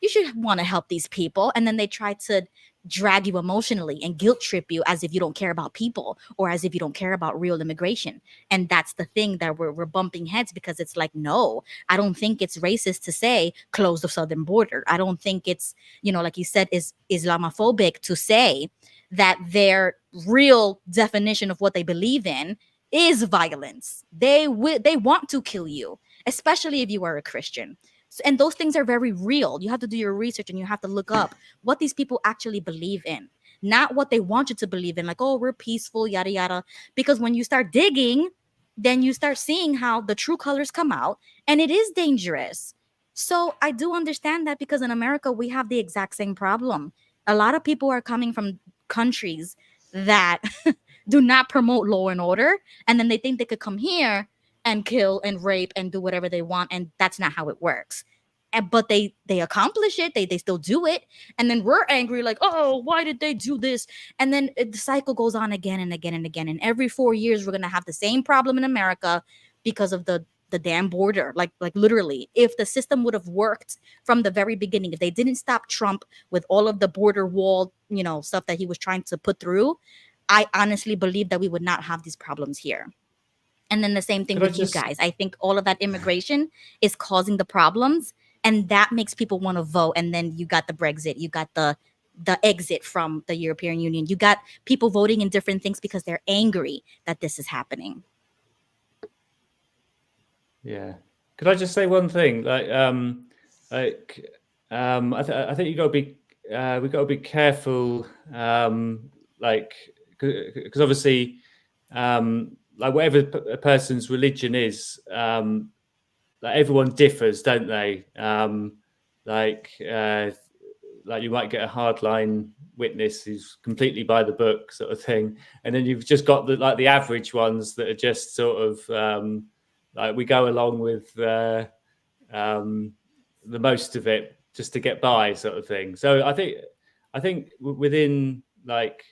you should want to help these people. And then they try to drag you emotionally and guilt trip you as if you don't care about people, or as if you don't care about real immigration. And that's the thing that we're bumping heads, because it's like, no, I don't think it's racist to say close the southern border. I don't think it's, like you said, is Islamophobic to say that their real definition of what they believe in is violence. They want to kill you, especially if you are a Christian. So, and those things are very real. You have to do your research and you have to look up what these people actually believe in, not what they want you to believe in, like, oh, we're peaceful, yada yada. Because when you start digging, then you start seeing how the true colors come out, and it is dangerous. So I do understand that, because in America we have the exact same problem. A lot of people are coming from countries that do not promote law and order, and then they think they could come here and kill and rape and do whatever they want, and that's not how it works. But they accomplish it, they still do it, and then we're angry, like, oh, why did they do this? And then the cycle goes on again and again and again, and every 4 years we're gonna have the same problem in America because of the damn border. Like literally, if the system would have worked from the very beginning, if they didn't stop Trump with all of the border wall, stuff that he was trying to put through, I honestly believe that we would not have these problems here. And then the same thing with you guys. I think all of that immigration is causing the problems, and that makes people want to vote. And then you got the Brexit, you got the exit from the European Union. You got people voting in different things because they're angry that this is happening. Yeah. Could I just say one thing? I think you got to be we've got to be careful, because obviously, like whatever a person's religion is, like everyone differs, don't they? Like you might get a hardline witness who's completely by the book, sort of thing, and then you've just got the average ones that are just sort of like we go along with the most of it just to get by, sort of thing. So I think within like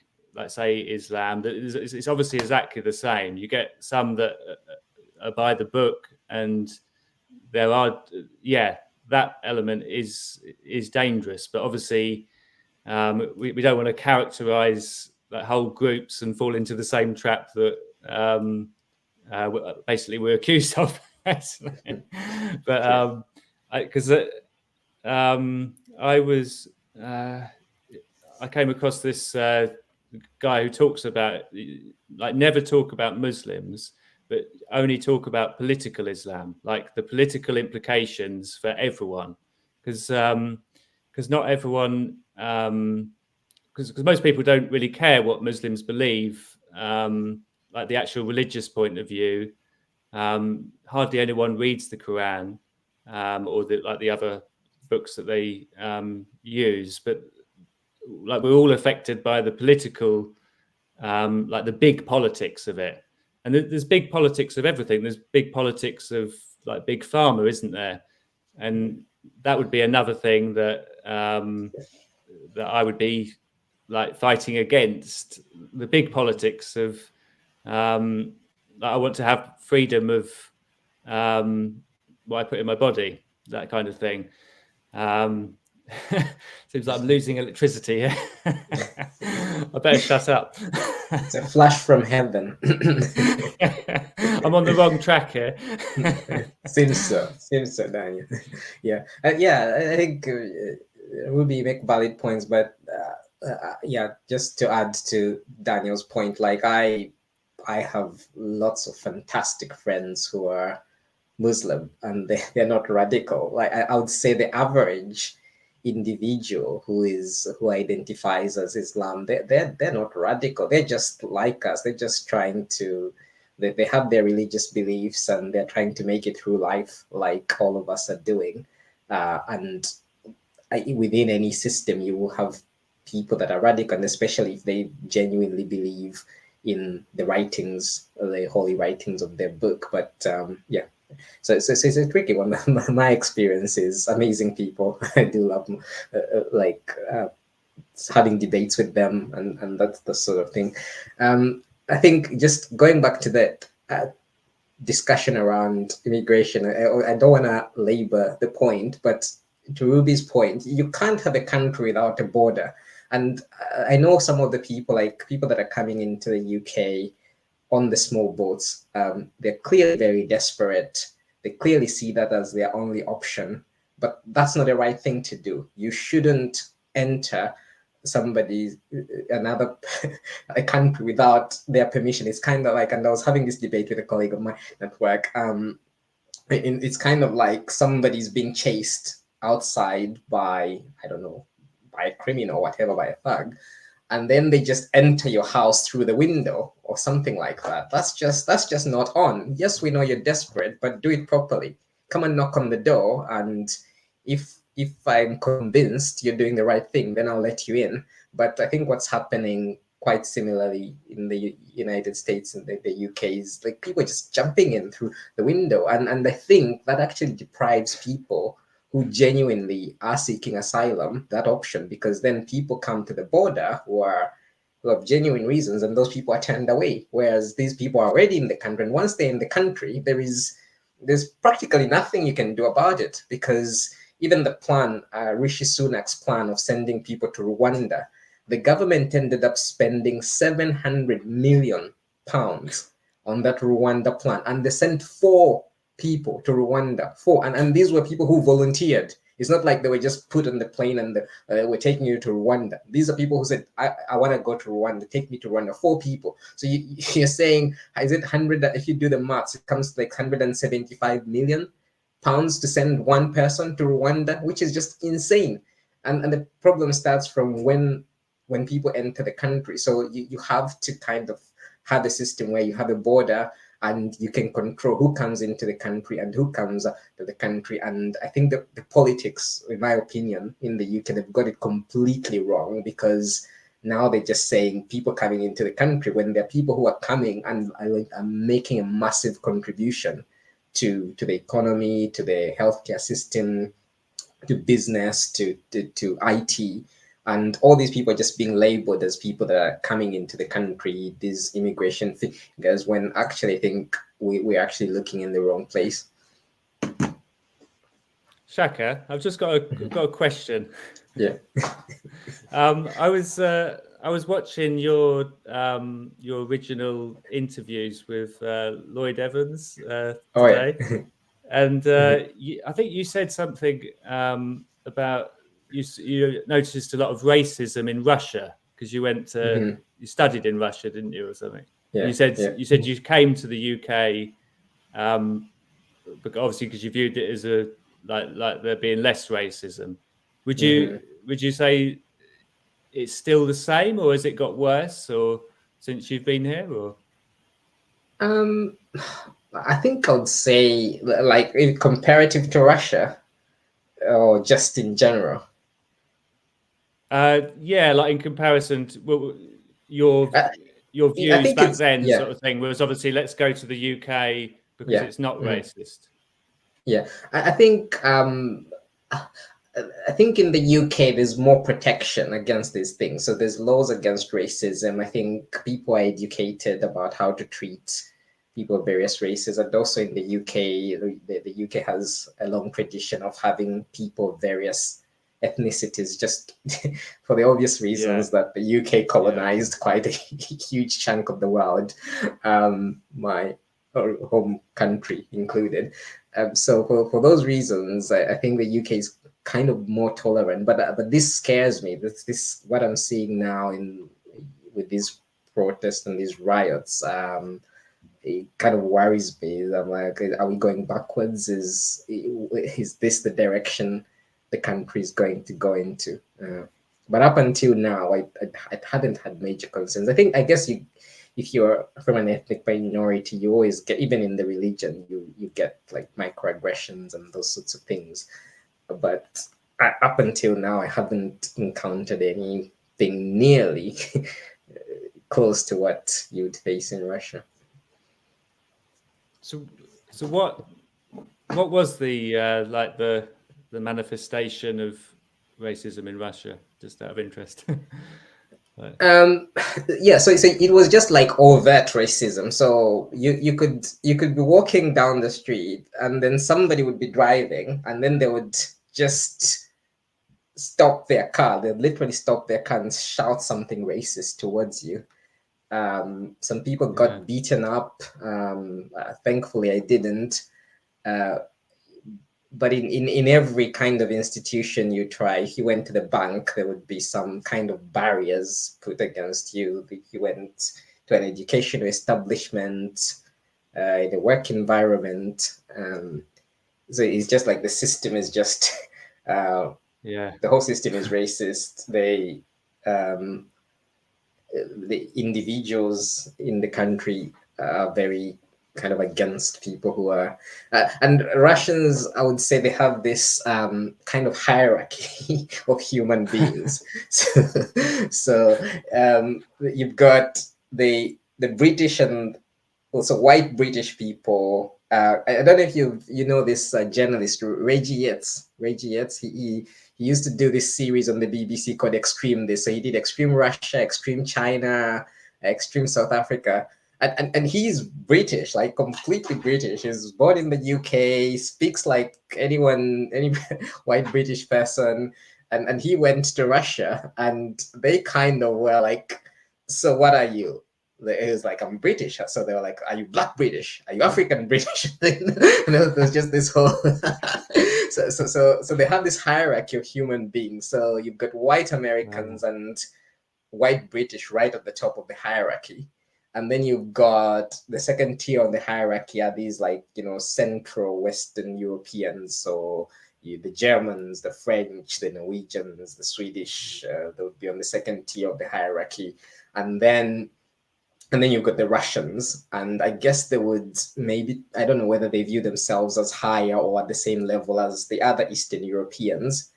say Islam, that it's obviously exactly the same. You get some that are by the book, and there are that element is dangerous, but obviously we don't want to characterize like whole groups and fall into the same trap that basically we're accused of. But because I came across this guy who talks about like never talk about Muslims, but only talk about political Islam, like the political implications for everyone, because not everyone, because most people don't really care what Muslims believe, like the actual religious point of view. Hardly anyone reads the Quran or the other books that they use, but like we're all affected by the political, like the big politics of it. And there's big politics of everything. There's big politics of like big pharma, isn't there? And that would be another thing that that I would be like fighting against, the big politics of I want to have freedom of what I put in my body, that kind of thing. Seems like I'm losing electricity here. I better shut up. It's a flash from heaven. I'm on the wrong track here. Seems so, Daniel. Yeah, I think Ruby make valid points, but just to add to Daniel's point, like I have lots of fantastic friends who are Muslim, and they're not radical. Like I would say the average individual who identifies as Islam, they're not radical. They're just like us. They're just trying to, they have their religious beliefs and they're trying to make it through life like all of us are doing. And within any system, you will have people that are radical, and especially if they genuinely believe in the writings, the holy writings of their book. But so it's a tricky one. My experience is amazing people. I do love having debates with them, and that's the sort of thing. I think just going back to that discussion around immigration, I don't want to labor the point, but to Ruby's point, you can't have a country without a border. And I know some of the people that are coming into the UK on the small boats, they're clearly very desperate. They clearly see that as their only option, but that's not the right thing to do. You shouldn't enter a country without their permission. It's kind of like, and I was having this debate with a colleague of mine at work. it's kind of like somebody's being chased outside by, I don't know, by a criminal or whatever, by a thug, and then they just enter your house through the window or something like that. That's just not on. Yes, we know you're desperate, but do it properly. Come and knock on the door, and if I'm convinced you're doing the right thing, then I'll let you in. But I think what's happening quite similarly in the United States and the UK is like people just jumping in through the window, and I think that actually deprives people who genuinely are seeking asylum that option, because then people come to the border who have genuine reasons, and those people are turned away, whereas these people are already in the country, and once they're in the country, there's practically nothing you can do about it, because even the plan, Rishi Sunak's plan of sending people to Rwanda, the government ended up spending 700 million pounds on that Rwanda plan, and they sent 4 people to Rwanda. And these were people who volunteered. It's not like they were just put on the plane and we're taking you to Rwanda. These are people who said, I want to go to Rwanda, take me to Rwanda. 4 people. So you're saying, is it 100? If you do the maths, it comes to like 175 million pounds to send one person to Rwanda, which is just insane. And the problem starts from when people enter the country. So you have to kind of have a system where you have a border and you can control who comes into the country and who comes to the country. And I think the politics, in my opinion, in the UK, they've got it completely wrong, because now they're just saying people coming into the country when there are people who are coming and are making a massive contribution to the economy, to the healthcare system, to business, to IT. And all these people are just being labeled as people that are coming into the country, these immigration figures, when actually I think we're actually looking in the wrong place. Chaka, I've just got a question. Yeah. I was watching your original interviews with Lloyd Evans today. Oh, yeah. And I think you said something about you noticed a lot of racism in Russia because you went to you studied in Russia, didn't you, or something? Yeah. You said you came to the UK, but obviously because you viewed it as a like there being less racism. Would you say it's still the same, or has it got worse, or since you've been here, or? I think I would say, like, in comparative to Russia, or just in general. Yeah, like in comparison to your views back then, sort of thing, was obviously let's go to the UK because it's not racist. Yeah, I think in the UK there's more protection against these things. So there's laws against racism. I think people are educated about how to treat people of various races, and also in the UK, the UK has a long tradition of having people of various ethnicities, just for the obvious reasons that the UK colonized quite a huge chunk of the world, my home country included. So for those reasons, I think the UK is kind of more tolerant. But this scares me. This what I'm seeing now with these protests and these riots. It kind of worries me. I'm like, are we going backwards? Is this the direction the country is going to go into? But up until now, I hadn't had major concerns. I guess if you're from an ethnic minority, you always get, even in the religion, you get like microaggressions and those sorts of things. But up until now, I haven't encountered anything nearly close to what you would face in Russia. So what was the like the manifestation of racism in Russia, just out of interest? Yeah, so it was just like overt racism. So you could be walking down the street and then somebody would be driving and then they would just stop their car. They'd literally stop their car and shout something racist towards you. Some people got beaten up. Thankfully I didn't. But in every kind of institution you try, if you went to the bank, there would be some kind of barriers put against you. If you went to an educational establishment, in a work environment, So it's just like the system is just the whole system is racist. The individuals in the country are very kind of against people who are and Russians, I would say they have this kind of hierarchy of human beings. So you've got the British and also white British people. I don't know if you know this journalist Reggie Yates. Reggie Yates. He used to do this series on the BBC called Extreme This. So he did Extreme Russia, Extreme China, Extreme South Africa. And he's British, like completely British. He's born in the UK, speaks like any white British person. And he went to Russia and they kind of were like, so what are you? It was like, I'm British. So they were like, are you Black British? Are you African British? There's just this whole so they have this hierarchy of human beings. So you've got white Americans and white British right at the top of the hierarchy. And then you've got the second tier on the hierarchy are these like, Central Western Europeans. So the Germans, the French, the Norwegians, the Swedish, they would be on the second tier of the hierarchy. And then you've got the Russians, and I guess they would maybe, I don't know whether they view themselves as higher or at the same level as the other Eastern Europeans.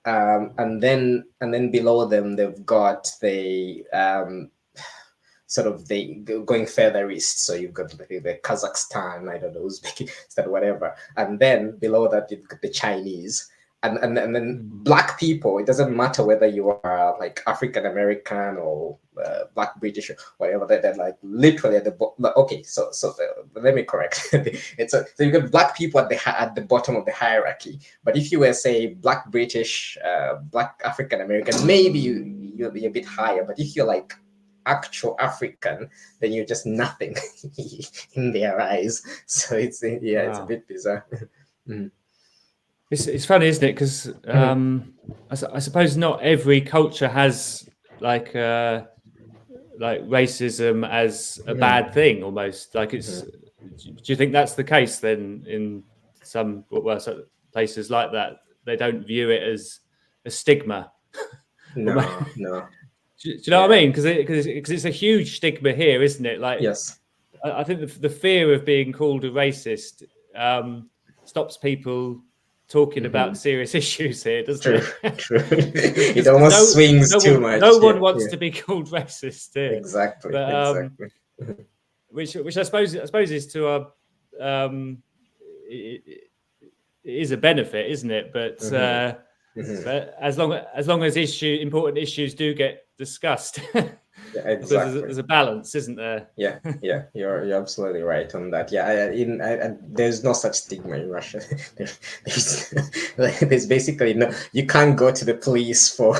And then below them, they've got the sort of going further east. So you've got the Kazakhstan, I don't know, Uzbekistan, whatever. And then below that, you've got the Chinese. And then Black people, it doesn't matter whether you are like African American or Black British or whatever, they're like literally at the bottom. Okay, so let me correct. So you got Black people at the bottom of the hierarchy. But if you were, say, Black British, Black African American, maybe you'll be a bit higher. But if you're like actual African, then you're just nothing in their eyes. So it's a bit bizarre. It's funny, isn't it? Because I suppose not every culture has like racism as a bad thing. Almost like it's. Do you think that's the case then in some places like that? They don't view it as a stigma. No. Do you know what I mean? Because it's a huge stigma here, isn't it? Like, yes, I think the fear of being called a racist stops people talking about serious issues here, doesn't it? True. It almost swings too much. No one wants to be called racist here. Exactly. But, which I suppose is to our it is a benefit, isn't it? But but as long as important issues do get discussed, yeah, exactly. there's a balance, isn't there? Yeah, you're absolutely right on that. Yeah, there's no such stigma in Russia. There's basically no. You can't go to the police for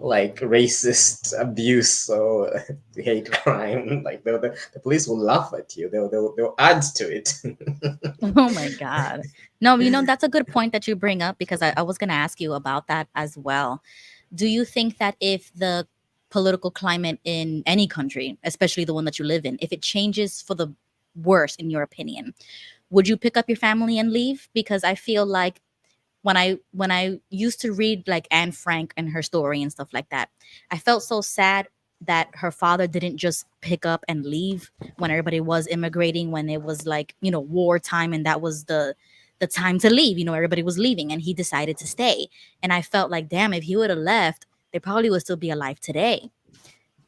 like racist abuse or hate crime. Like the police will laugh at you. They'll add to it. Oh my God. No, that's a good point that you bring up, because I was going to ask you about that as well. Do you think that if the political climate in any country, especially the one that you live in, if it changes for the worse, in your opinion, would you pick up your family and leave? Because I feel like when I used to read like Anne Frank and her story and stuff like that, I felt so sad that her father didn't just pick up and leave when everybody was immigrating, when it was like, wartime, and that was the time to leave. Everybody was leaving and he decided to stay. And I felt like, damn, if he would have left, they probably would still be alive today.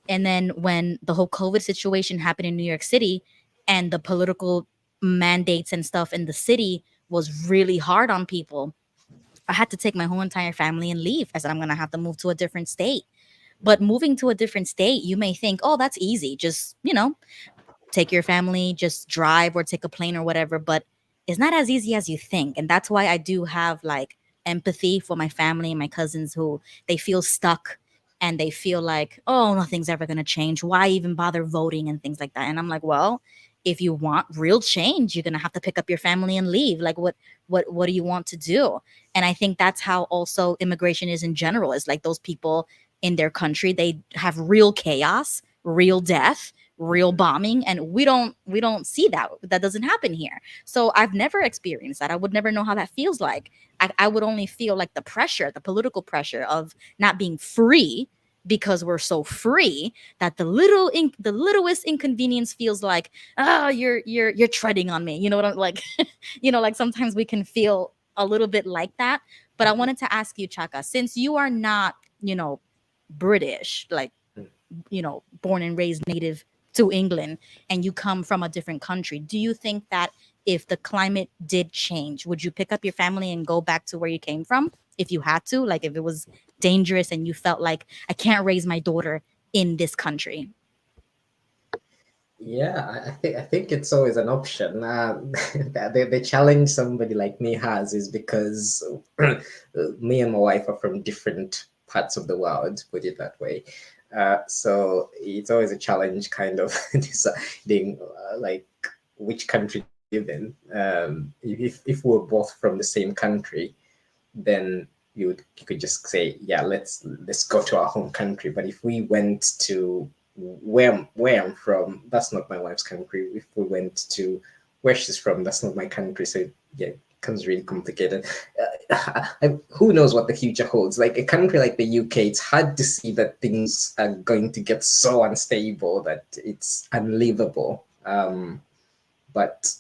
And then when the whole COVID situation happened in New York City and the political mandates and stuff in the city was really hard on people, I had to take my whole entire family and leave. I said, I'm going to have to move to a different state. But moving to a different state, you may think, oh, that's easy. Just, take your family, just drive or take a plane or whatever. But it's not as easy as you think. And that's why I do have like empathy for my family and my cousins who they feel stuck and they feel like, oh, nothing's ever going to change. Why even bother voting and things like that? And I'm like, well, if you want real change, you're going to have to pick up your family and leave. Like, what do you want to do? And I think that's how also immigration is in general. Is like those people in their country, they have real chaos, real death, real bombing, and we don't see that. That doesn't happen here. So I've never experienced that. I would never know how that feels like. I would only feel like the pressure, the political pressure of not being free, because we're so free that the littlest inconvenience feels like, oh, you're treading on me. You know what I'm like? Like sometimes we can feel a little bit like that. But I wanted to ask you, Chaka, since you are not, British, like, born and raised native to England, and you come from a different country, do you think that if the climate did change, would you pick up your family and go back to where you came from if you had to? Like if it was dangerous and you felt like, I can't raise my daughter in this country? Yeah, I think it's always an option. The challenge somebody like me has is because me and my wife are from different parts of the world, put it that way. So it's always a challenge, kind of deciding like which country to live in. If we're both from the same country, then you could just say, yeah, let's go to our home country. But if we went to where I'm from, that's not my wife's country. If we went to where she's from, that's not my country. So yeah, it becomes really complicated. Who knows what the future holds? Like a country like the UK, it's hard to see that things are going to get so unstable that it's unlivable. But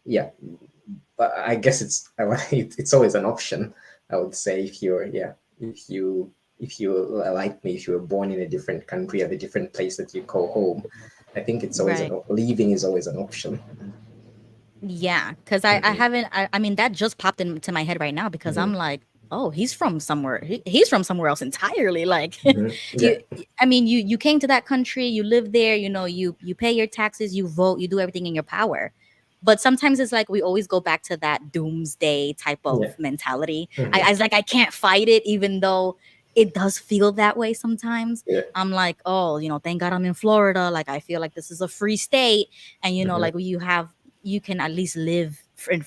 yeah, but I guess it's always an option. I would say if you like me, if you were born in a different country or a different place that you call home, I think it's always Right. leaving is always an option. Yeah, because I haven't. I mean, that just popped into my head right now because I'm like, oh, he's from somewhere. He's from somewhere else entirely. Like, Yeah. I mean, you came to that country, you live there. You pay your taxes, you vote, you do everything in your power. But sometimes it's like we always go back to that doomsday type of Yeah. mentality. I was like, I can't fight it, even though it does feel that way sometimes. Yeah. I'm like, oh, thank God I'm in Florida. Like, I feel like this is a free state, and like you can at least live in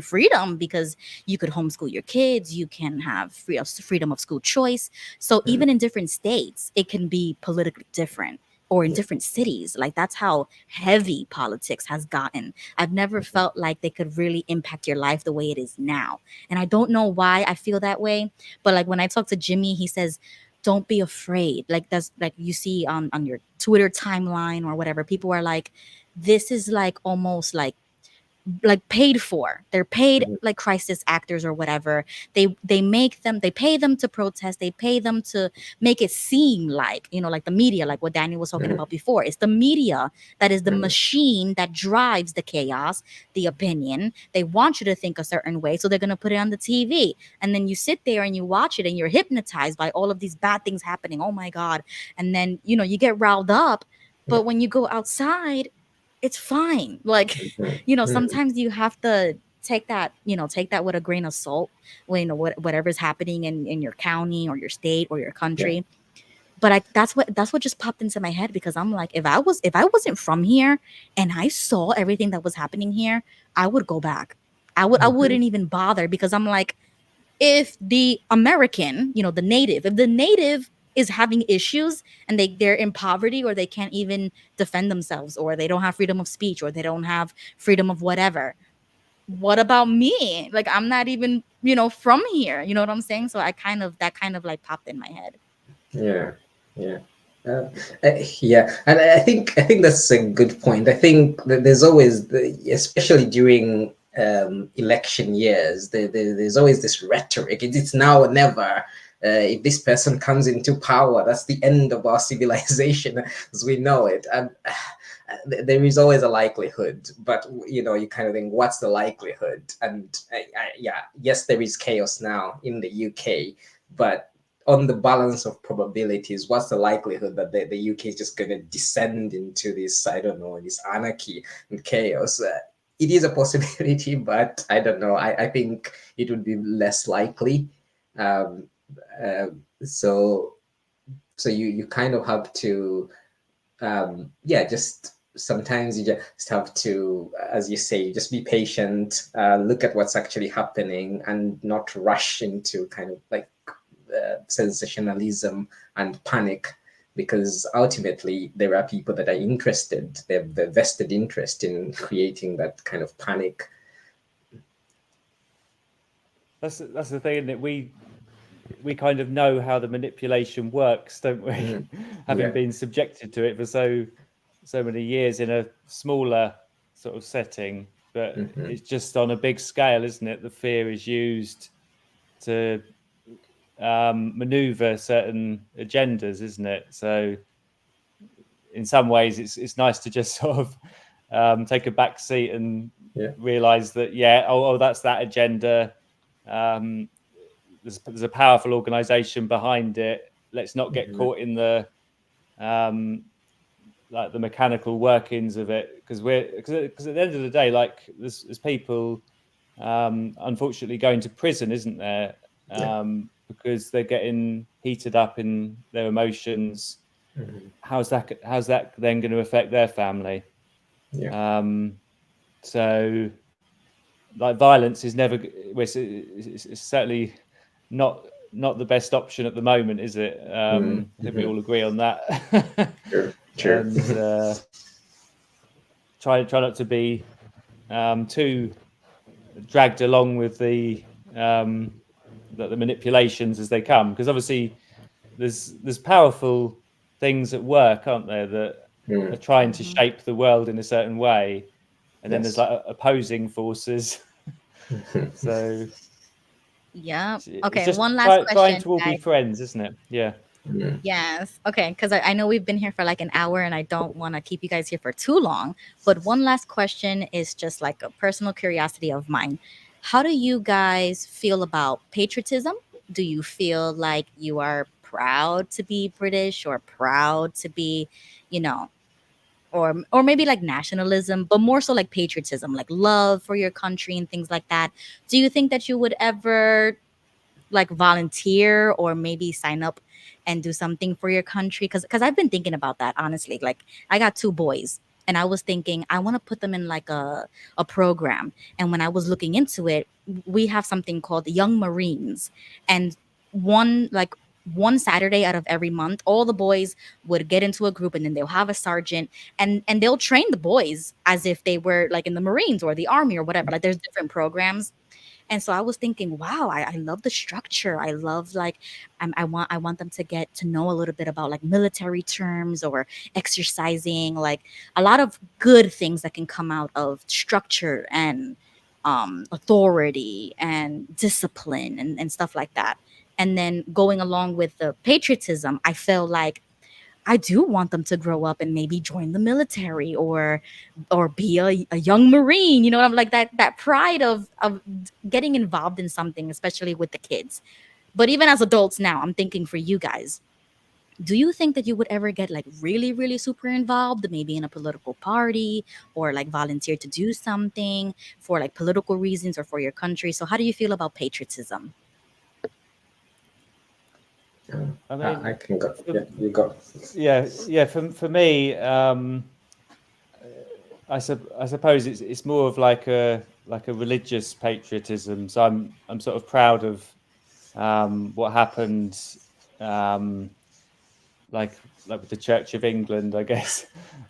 freedom, because you could homeschool your kids, you can have freedom of school choice. So even in different states, it can be politically different, or in different cities. Like that's how heavy politics has gotten. I've never felt like they could really impact your life the way it is now. And I don't know why I feel that way. But like when I talk to Jimmy, he says, don't be afraid. Like that's like you see on your Twitter timeline or whatever, people are like, this is like almost like paid for. They're paid like crisis actors or whatever. They pay them to protest. They pay them to make it seem like, like the media, like what Daniel was talking about before. It's the media that is the machine that drives the chaos, the opinion. They want you to think a certain way, so they're going to put it on the TV. And then you sit there and you watch it and you're hypnotized by all of these bad things happening. Oh my God. And then, you get riled up. But when you go outside, it's fine. Like, sometimes you have to take that with a grain of salt when, whatever's happening in your county or your state or your country. But that's what just popped into my head, because I'm like, if I wasn't from here and I saw everything that was happening here, I would go back. I wouldn't even bother, because I'm like, if the American, if the native is having issues and they're in poverty, or they can't even defend themselves, or they don't have freedom of speech, or they don't have freedom of whatever, what about me? Like, I'm not even, from here. You know what I'm saying? So that kind of like popped in my head. Yeah. Yeah. Yeah, and I think that's a good point. I think that there's always, especially during election years, there's always this rhetoric. It's now or never. If this person comes into power, that's the end of our civilization as we know it. And there is always a likelihood, but you kind of think, what's the likelihood? And yeah, yes, there is chaos now in the UK, but on the balance of probabilities, what's the likelihood that the UK is just going to descend into this, I don't know, this anarchy and chaos? It is a possibility, but I don't know. I think it would be less likely. So you kind of have to, just sometimes you just have to, as you say, just be patient, look at what's actually happening, and not rush into kind of like sensationalism and panic, because ultimately there are people that are interested, they have the vested interest in creating that kind of panic. That's the thing, that we kind of know how the manipulation works, don't we? Having been subjected to it for so many years in a smaller sort of setting, but it's just on a big scale, isn't it? The fear is used to maneuver certain agendas, isn't it? So in some ways it's nice to just sort of take a back seat and realize that that's that agenda. There's a powerful organization behind it. Let's not get caught in the like the mechanical workings of it, because at the end of the day, like there's people unfortunately going to prison, isn't there? Because they're getting heated up in their emotions. How's that then going to affect their family? So like violence is never, it's certainly not the best option at the moment, is it? I think we all agree on that. Sure. And try not to be too dragged along with the manipulations as they come, because obviously there's powerful things at work, aren't there, that are trying to shape the world in a certain way, and then there's like opposing forces. So yeah. it's Okay. just One last question. Trying to all be friends, isn't it? Yeah. Yes. Okay. Because I know we've been here for like an hour and I don't want to keep you guys here for too long. But one last question is just like a personal curiosity of mine. How do you guys feel about patriotism? Do you feel like you are proud to be British or proud to be, you know, or maybe like nationalism, but more so like patriotism, like love for your country and things like that? Do you think that you would ever like volunteer or maybe sign up and do something for your country? Because I've been thinking about that, honestly. Like I got two boys and I was thinking I want to put them in like a program. And when I was looking into it, we have something called the Young Marines. And one Saturday out of every month, all the boys would get into a group and then they'll have a sergeant and they'll train the boys as if they were like in the Marines or the Army or whatever. Like there's different programs. And so I was thinking, wow, I love the structure. I love like I want them to get to know a little bit about like military terms or exercising, like a lot of good things that can come out of structure and authority and discipline and stuff like that. And then going along with the patriotism, I feel like I do want them to grow up and maybe join the military or be a young Marine. You know, I'm like that pride of getting involved in something, especially with the kids. But even as adults now, I'm thinking for you guys, do you think that you would ever get like really, really super involved, maybe in a political party or like volunteer to do something for like political reasons or for your country? So how do you feel about patriotism? I mean, I can go. Yeah, you go. Yeah. For me, I suppose it's more of like a religious patriotism. So I'm sort of proud of what happened, like with the Church of England, I guess,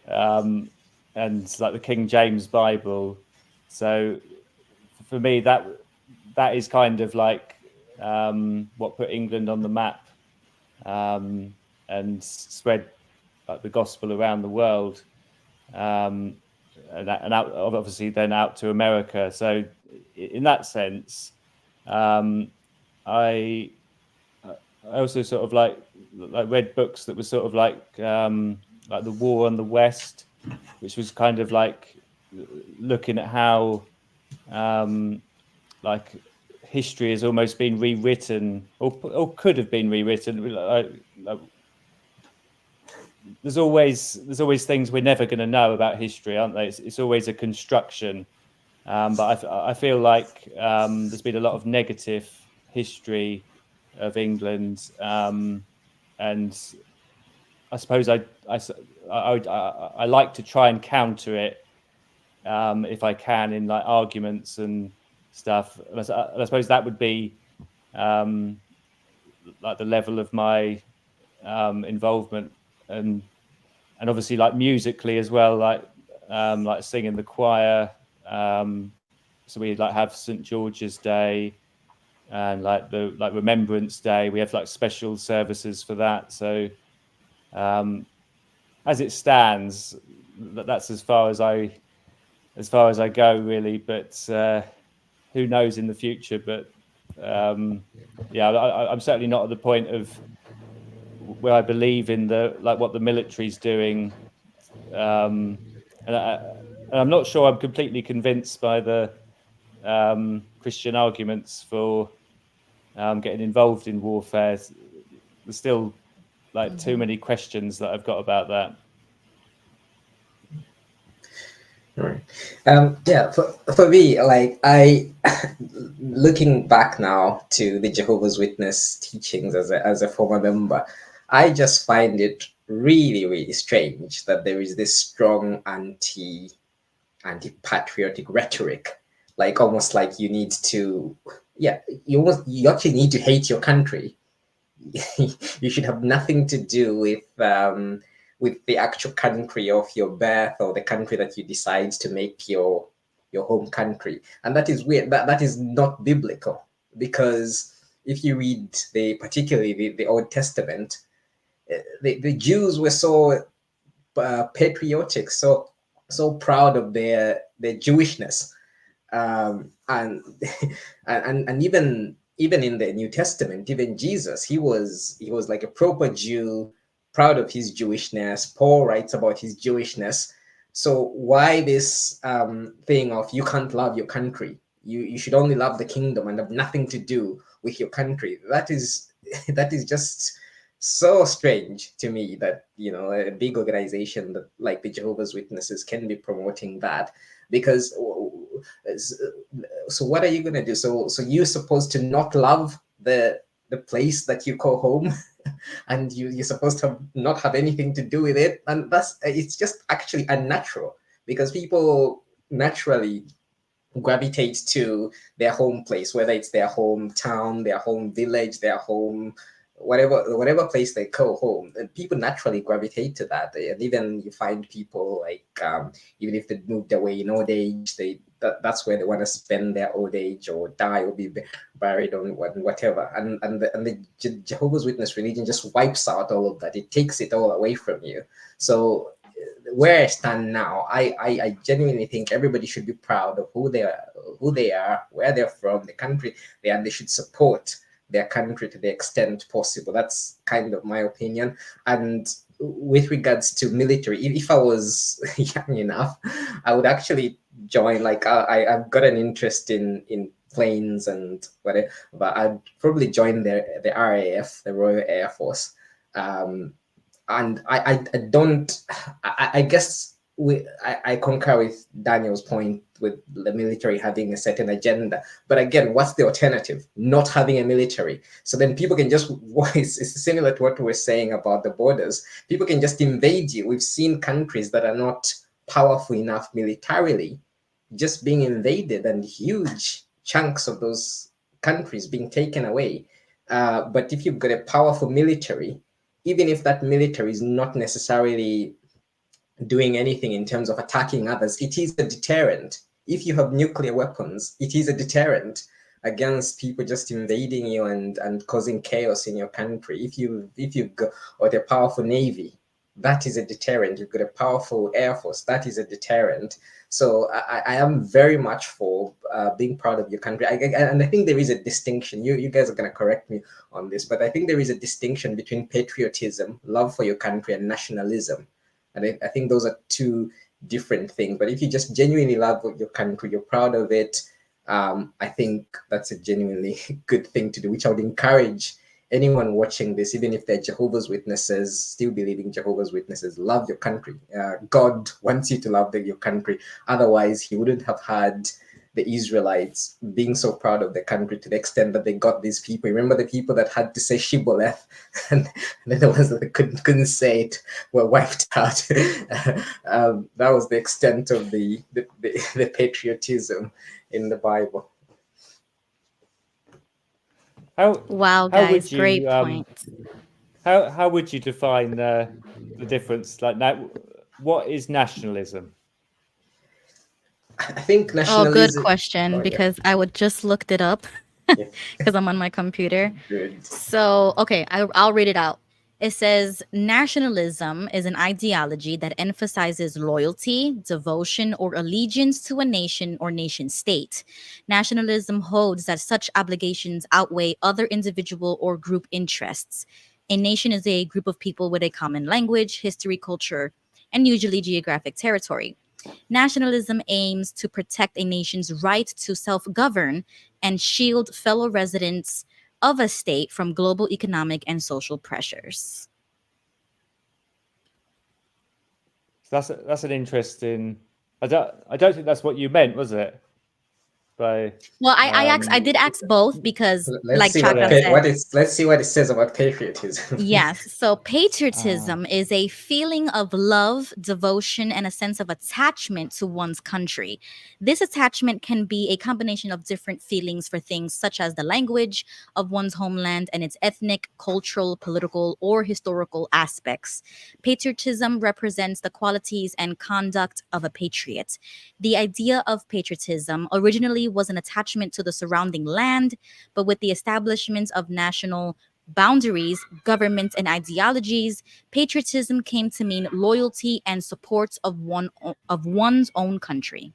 and like the King James Bible. So for me, that is kind of like what put England on the map, and spread like the gospel around the world, and out, obviously then out to America. So in that sense, I also sort of like read books that were sort of like the War on the West, which was kind of like looking at how like history has almost been rewritten or could have been rewritten. There's always things we're never going to know about history, aren't they? It's always a construction. But I feel like there's been a lot of negative history of England, and I suppose I like to try and counter it if I can in like arguments and stuff. And I suppose that would be like the level of my involvement and obviously like musically as well, like singing the choir. So we like have St. George's Day and like the Remembrance Day. We have like special services for that. So as it stands, that's as far as I go really. But who knows in the future? But yeah, I'm certainly not at the point of where I believe in what the military's doing, and I'm not sure I'm completely convinced by the Christian arguments for getting involved in warfare. There's still like too many questions that I've got about that. Right. Yeah, for me, like looking back now to the Jehovah's Witness teachings as a former member, I just find it really, really strange that there is this strong anti-patriotic rhetoric, like almost like you need to, yeah, you actually need to hate your country. You should have nothing to do with the actual country of your birth or the country that you decide to make your home country. And that is weird. That is not biblical, because if you read particularly the Old Testament, the Jews were so patriotic, so proud of their Jewishness, and and even in the New Testament, even Jesus, he was like a proper Jew, proud of his Jewishness. Paul writes about his Jewishness. So why this thing of you can't love your country? You should only love the kingdom and have nothing to do with your country. That is that is just so strange to me, that a big organization that like the Jehovah's Witnesses can be promoting that, because so what are you going to do? So you're supposed to not love the place that you call home, and you're supposed to not have anything to do with it, and it's just actually unnatural, because people naturally gravitate to their home place, whether it's their hometown, their home village, their home, whatever place they call home. And people naturally gravitate to that. And even you find people like even if they moved away in old age, that's where they want to spend their old age, or die, or be buried on whatever. And the Jehovah's Witness religion just wipes out all of that. It takes it all away from you. So where I stand now, I genuinely think everybody should be proud of who they are, where they're from, the country they are, and they should support their country to the extent possible. That's kind of my opinion. And with regards to military, if I was young enough, I would actually join. Like I've got an interest in planes and whatever, but I'd probably join the RAF, the Royal Air Force. And I guess I concur with Daniel's point with the military having a certain agenda. But again, what's the alternative? Not having a military. So then people can just, it's similar to what we were saying about the borders. People can just invade you. We've seen countries that are not powerful enough militarily just being invaded, and huge chunks of those countries being taken away. But if you've got a powerful military, even if that military is not necessarily doing anything in terms of attacking others, it is a deterrent. If you have nuclear weapons, it is a deterrent against people just invading you and causing chaos in your country. If you've got a powerful navy, that is a deterrent. You've got a powerful air force, that is a deterrent. So I am very much for being proud of your country. And I think there is a distinction. You guys are going to correct me on this, but I think there is a distinction between patriotism, love for your country, and nationalism. And I think those are two different things. But if you just genuinely love your country, you're proud of it, I think that's a genuinely good thing to do, which I would encourage anyone watching this, even if they're Jehovah's Witnesses, still believing Jehovah's Witnesses, love your country. God wants you to love your country. Otherwise, he wouldn't have had the Israelites being so proud of their country to the extent that they got these people. Remember the people that had to say Shibboleth, and then the ones that couldn't say it were wiped out. That was the extent of the patriotism in the Bible. Wow, guys, great point. how would you define the difference? Like now, what is nationalism? I think Oh, good nationalism. question Oh yeah, because I would just looked it up yeah, because I'm on my computer. good. So, okay, I'll read it out. It says nationalism is an ideology that emphasizes loyalty, devotion, or allegiance to a nation or nation state. Nationalism holds that such obligations outweigh other individual or group interests. A nation is a group of people with a common language, history, culture, and usually geographic territory. Nationalism aims to protect a nation's right to self govern and shield fellow residents of a state from global economic and social pressures. So that's an interesting. I don't think that's what you meant, was it? By Well, I did ask both because, Let's like see what Chaka yeah. said, let's see what it says about patriotism. yes. So Ah. patriotism is a feeling of love, devotion, and a sense of attachment to one's country. This attachment can be a combination of different feelings for things such as the language of one's homeland and its ethnic, cultural, political, or historical aspects. Patriotism represents the qualities and conduct of a patriot. The idea of patriotism originally was an attachment to the surrounding land, but with the establishment of national boundaries, governments, and ideologies, patriotism came to mean loyalty and support of one's own country.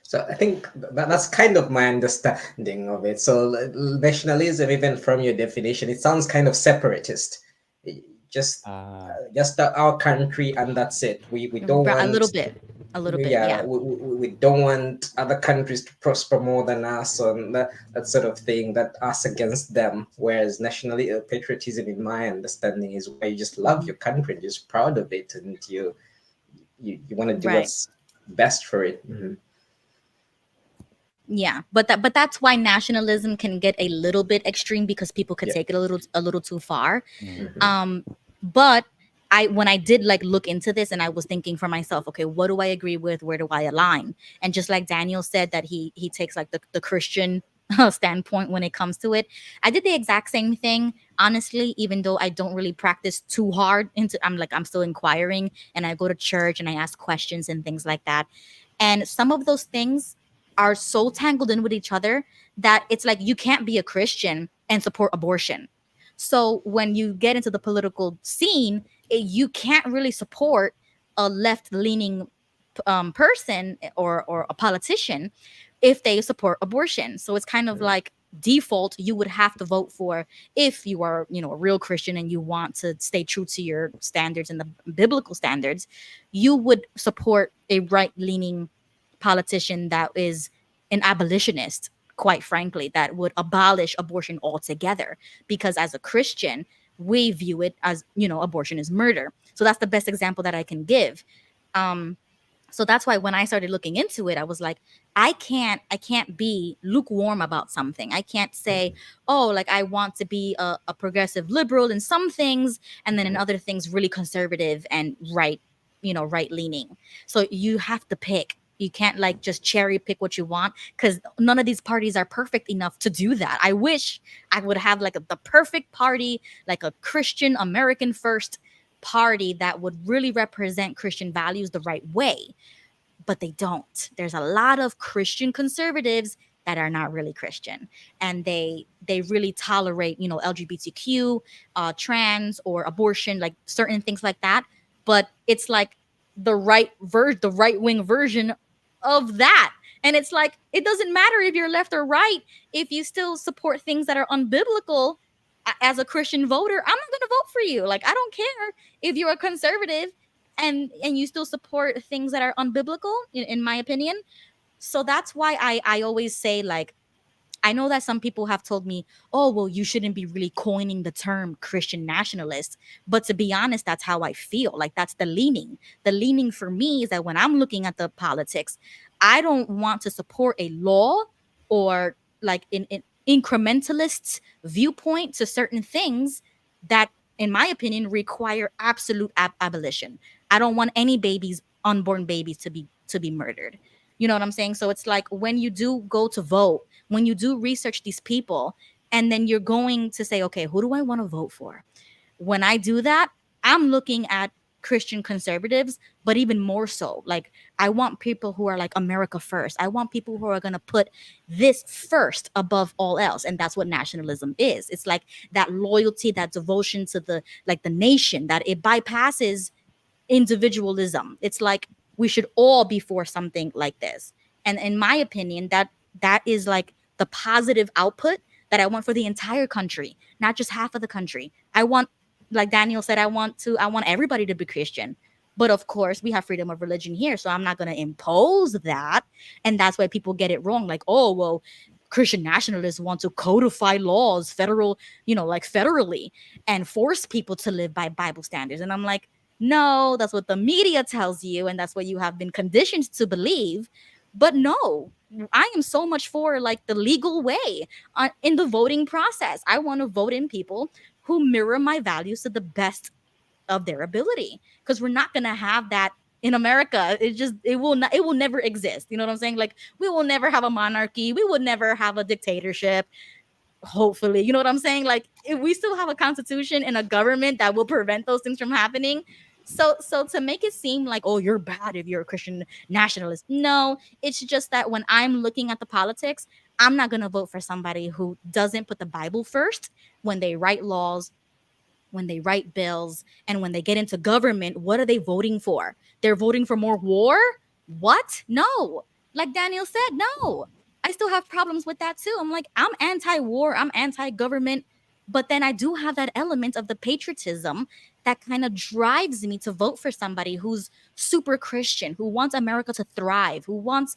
So I think that's kind of my understanding of it. So nationalism, even from your definition, it sounds kind of separatist. Just Ah. just our country and that's it. We don't A want, little bit. A little bit, yeah, yeah. we don't want other countries to prosper more than us, and that sort of thing, that us against them. Whereas nationally patriotism, in my understanding, is where you just love Mhm. your country, you're just proud of it, and you want to do Right. what's best for it. Mhm. Yeah, but that's why nationalism can get a little bit extreme because people could Yeah. take it a little too far. Mm. Mhm. But I when I did like look into this and I was thinking for myself, okay, what do I agree with? Where do I align? And just like Daniel said that he takes like the Christian standpoint when it comes to it. I did the exact same thing, honestly, even though I don't really practice too hard into I'm still inquiring and I go to church and I ask questions and things like that. And some of those things are so tangled in with each other that it's like you can't be a Christian and support abortion. So when you get into the political scene, you can't really support a left-leaning person or a politician if they support abortion. So it's kind of like default you would have to vote for if you are a real Christian and you want to stay true to your standards and the biblical standards, you would support a right-leaning politician that is an abolitionist, quite frankly, that would abolish abortion altogether. Because as a Christian, we view it as, abortion is murder. So that's the best example that I can give. Um, so that's why when I started looking into it, I was like, I can't be lukewarm about something. I can't say, oh, like I want to be a progressive liberal in some things and then in other things really conservative and right leaning. So you have to pick. You can't like just cherry pick what you want because none of these parties are perfect enough to do that. I wish I would have like the perfect party, like a Christian American first party that would really represent Christian values the right way, but they don't. There's a lot of Christian conservatives that are not really Christian, and they really tolerate LGBTQ, trans or abortion, like certain things like that. But it's like the right wing version of that. And it's like it doesn't matter if you're left or right if you still support things that are unbiblical. As a Christian voter, I'm not going to vote for you. Like I don't care if you're a conservative and you still support things that are unbiblical in my opinion. So that's why I always say, like, I know that some people have told me, oh, well, you shouldn't be really coining the term Christian nationalist. But to be honest, that's how I feel. Like, that's the leaning. The leaning for me is that when I'm looking at the politics, I don't want to support a law or like an incrementalist viewpoint to certain things that, in my opinion, require absolute abolition. I don't want any babies, unborn babies, to be murdered. You know what I'm saying? So it's like when you do go to vote, when you do research these people And then you're going to say, okay, who do I want to vote for? When I do that, I'm looking at Christian conservatives, but even more so, like, I want people who are like America first. I want people who are going to put this first above all else. And that's what nationalism is. It's like that loyalty, that devotion to the, like, the nation, that it bypasses individualism. It's like we should all be for something like this. And in my opinion, that is like the positive output that I want for the entire country, not just half of the country. I want, like Daniel said, I want everybody to be Christian. But of course, we have freedom of religion here, so I'm not going to impose that. And that's why people get it wrong. Like, oh, well, Christian nationalists want to codify laws, federal, like federally, and force people to live by Bible standards. And I'm like, no, that's what the media tells you, and that's what you have been conditioned to believe. But no, I am so much for like the legal way in the voting process. I want to vote in people who mirror my values to the best of their ability, because we're not going to have that in America. It will never exist. You know what I'm saying? Like, we will never have a monarchy. We would never have a dictatorship. Hopefully, you know what I'm saying? Like, if we still have a constitution and a government that will prevent those things from happening. So to make it seem like, oh, you're bad if you're a Christian nationalist. No, it's just that when I'm looking at the politics, I'm not going to vote for somebody who doesn't put the Bible first when they write laws, when they write bills, and when they get into government. What are they voting for? They're voting for more war? What? No. Like Daniel said, no. I still have problems with that too. I'm like, I'm anti-war, I'm anti-government, but then I do have that element of the patriotism that kind of drives me to vote for somebody who's super Christian, who wants America to thrive, who wants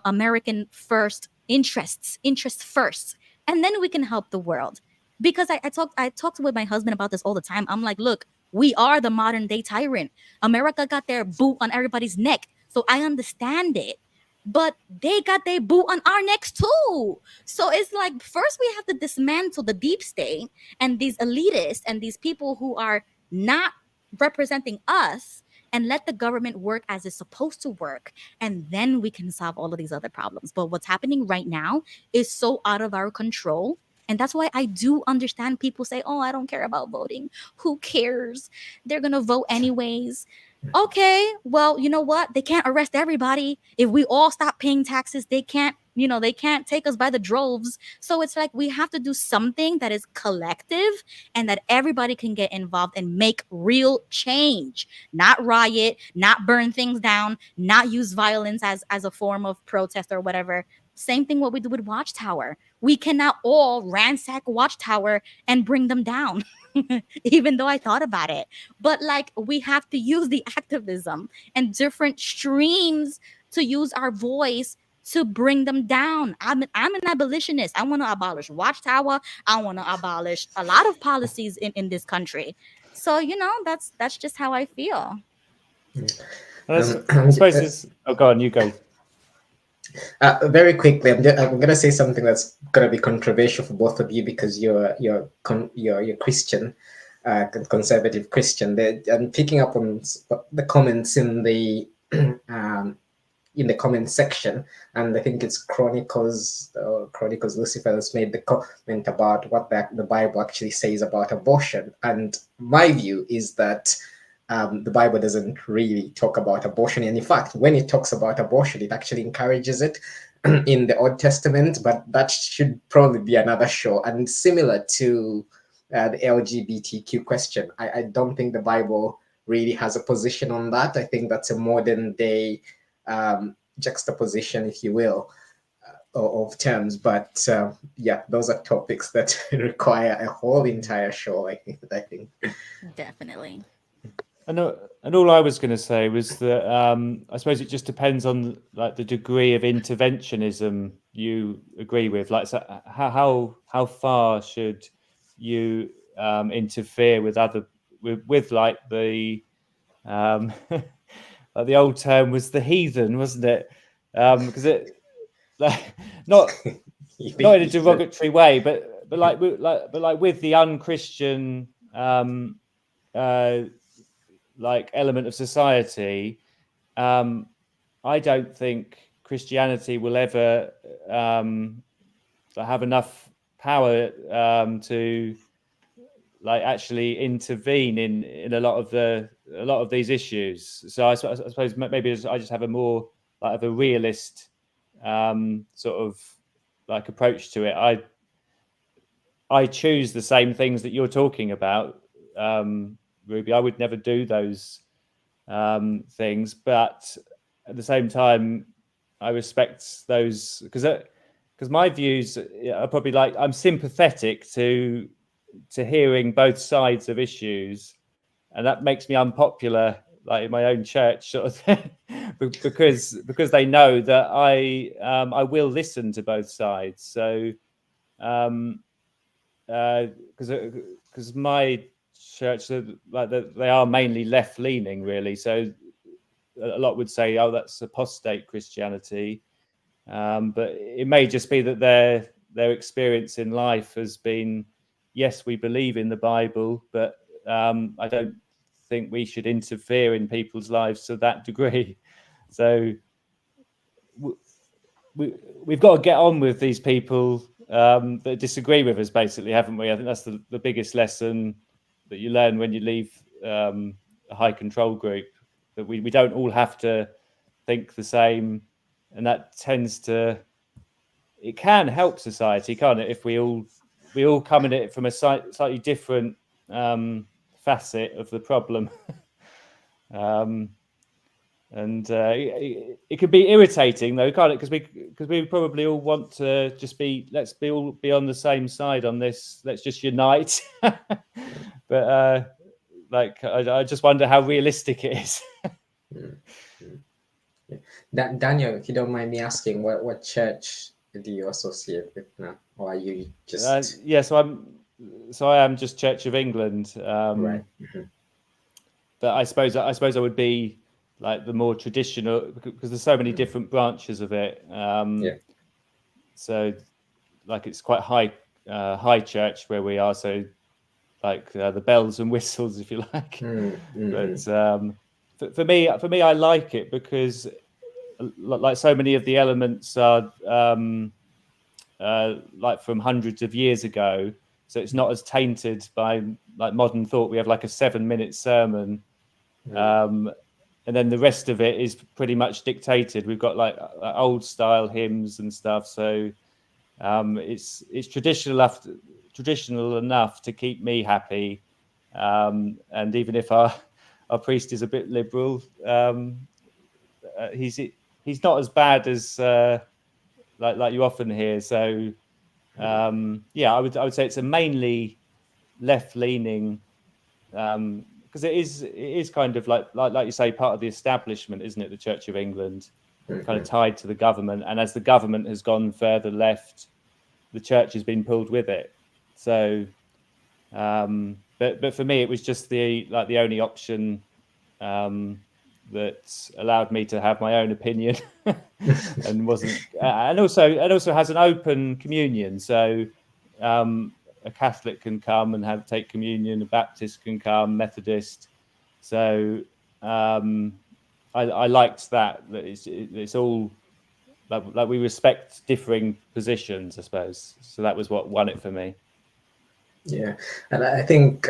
American first interests first, and then we can help the world. Because I talked with my husband about this all the time. I'm like, look, we are the modern day tyrant. America got their boot on everybody's neck, so I understand it. But they got their boot on our necks too. So it's like, first we have to dismantle the deep state and these elitists and these people who are not representing us, and let the government work as it's supposed to work. And then we can solve all of these other problems. But what's happening right now is so out of our control. And that's why I do understand people say, oh, I don't care about voting. Who cares? They're going to vote anyways. Okay, well, you know what? They can't arrest everybody. If we all stop paying taxes, they can't take us by the droves. So it's like we have to do something that is collective and that everybody can get involved and make real change. Not riot, not burn things down, not use violence as a form of protest or whatever. Same thing what we do with Watchtower. We cannot all ransack Watchtower and bring them down. Even though I thought about it. But like, we have to use the activism and different streams to use our voice to bring them down. I'm an abolitionist. I want to abolish Watchtower. I want to abolish a lot of policies in this country. So, that's just how I feel. I suppose it's... Oh, go on, you go. Very quickly, I'm going to say something that's going to be controversial for both of you, because you're Christian, conservative Christian. I'm picking up on the comments in the comment section, and I think it's Chronicles Lucifer has made the comment about what the Bible actually says about abortion. And my view is that the Bible doesn't really talk about abortion. And in fact, when it talks about abortion, it actually encourages it in the Old Testament, but that should probably be another show. And similar to the LGBTQ question, I don't think the Bible really has a position on that. I think that's a modern day juxtaposition, if you will, of terms. But yeah, those are topics that require a whole entire show, I think. Definitely. And all I was going to say was that I suppose it just depends on like the degree of interventionism you agree with. Like, so how far should you interfere with with like the like the old term was the heathen, wasn't it? Because it like not in a derogatory way, but like with the unchristian like element of society, I don't think Christianity will ever have enough power to like actually intervene in a lot of these issues. So I suppose maybe I just have a more like of a realist sort of like approach to it. I choose the same things that you're talking about, Ruby. I would never do those things, but at the same time, I respect those because my views are probably like I'm sympathetic to hearing both sides of issues, and that makes me unpopular, like in my own church, sort of thing, because they know that I will listen to both sides. So because my church, like they are mainly left leaning, really. So a lot would say, "Oh, that's apostate Christianity," but it may just be that their experience in life has been, yes, we believe in the Bible, but I don't think we should interfere in people's lives to that degree. So we've got to get on with these people that disagree with us, basically, haven't we? I think that's the biggest lesson that you learn when you leave a high control group, that we don't all have to think the same, and that it can help society, can't it, if we all come at it from a slightly different facet of the problem. And it could be irritating though, can't it? Because we probably all want to just let's all be on the same side on this. Let's just unite. But like I just wonder how realistic it is. Daniel, if you don't mind me asking, what church do you associate with now, or are you just? Yeah, so I am just Church of England. Right. But I suppose I would be like the more traditional, because there's so many different branches of it. Yeah. So like it's quite high church where we are. So like the bells and whistles, if you like. But for me, I like it because like so many of the elements are like from hundreds of years ago. So it's not as tainted by like modern thought. We have like a 7-minute sermon. And then the rest of it is pretty much dictated. We've got like old style hymns and stuff. So it's traditional enough to keep me happy. And even if our priest is a bit liberal, he's not as bad as like you often hear. So yeah, I would say it's a mainly left leaning. Because it is kind of like you say, part of the establishment, isn't it? The Church of England, kind of tied to the government, and as the government has gone further left, the church has been pulled with it. So, but for me, it was just the only option that allowed me to have my own opinion, and wasn't, and also has an open communion. So. A Catholic can come and take communion. A Baptist can come. Methodist. So I liked that. It's all like we respect differing positions, I suppose. So that was what won it for me. Yeah, and I think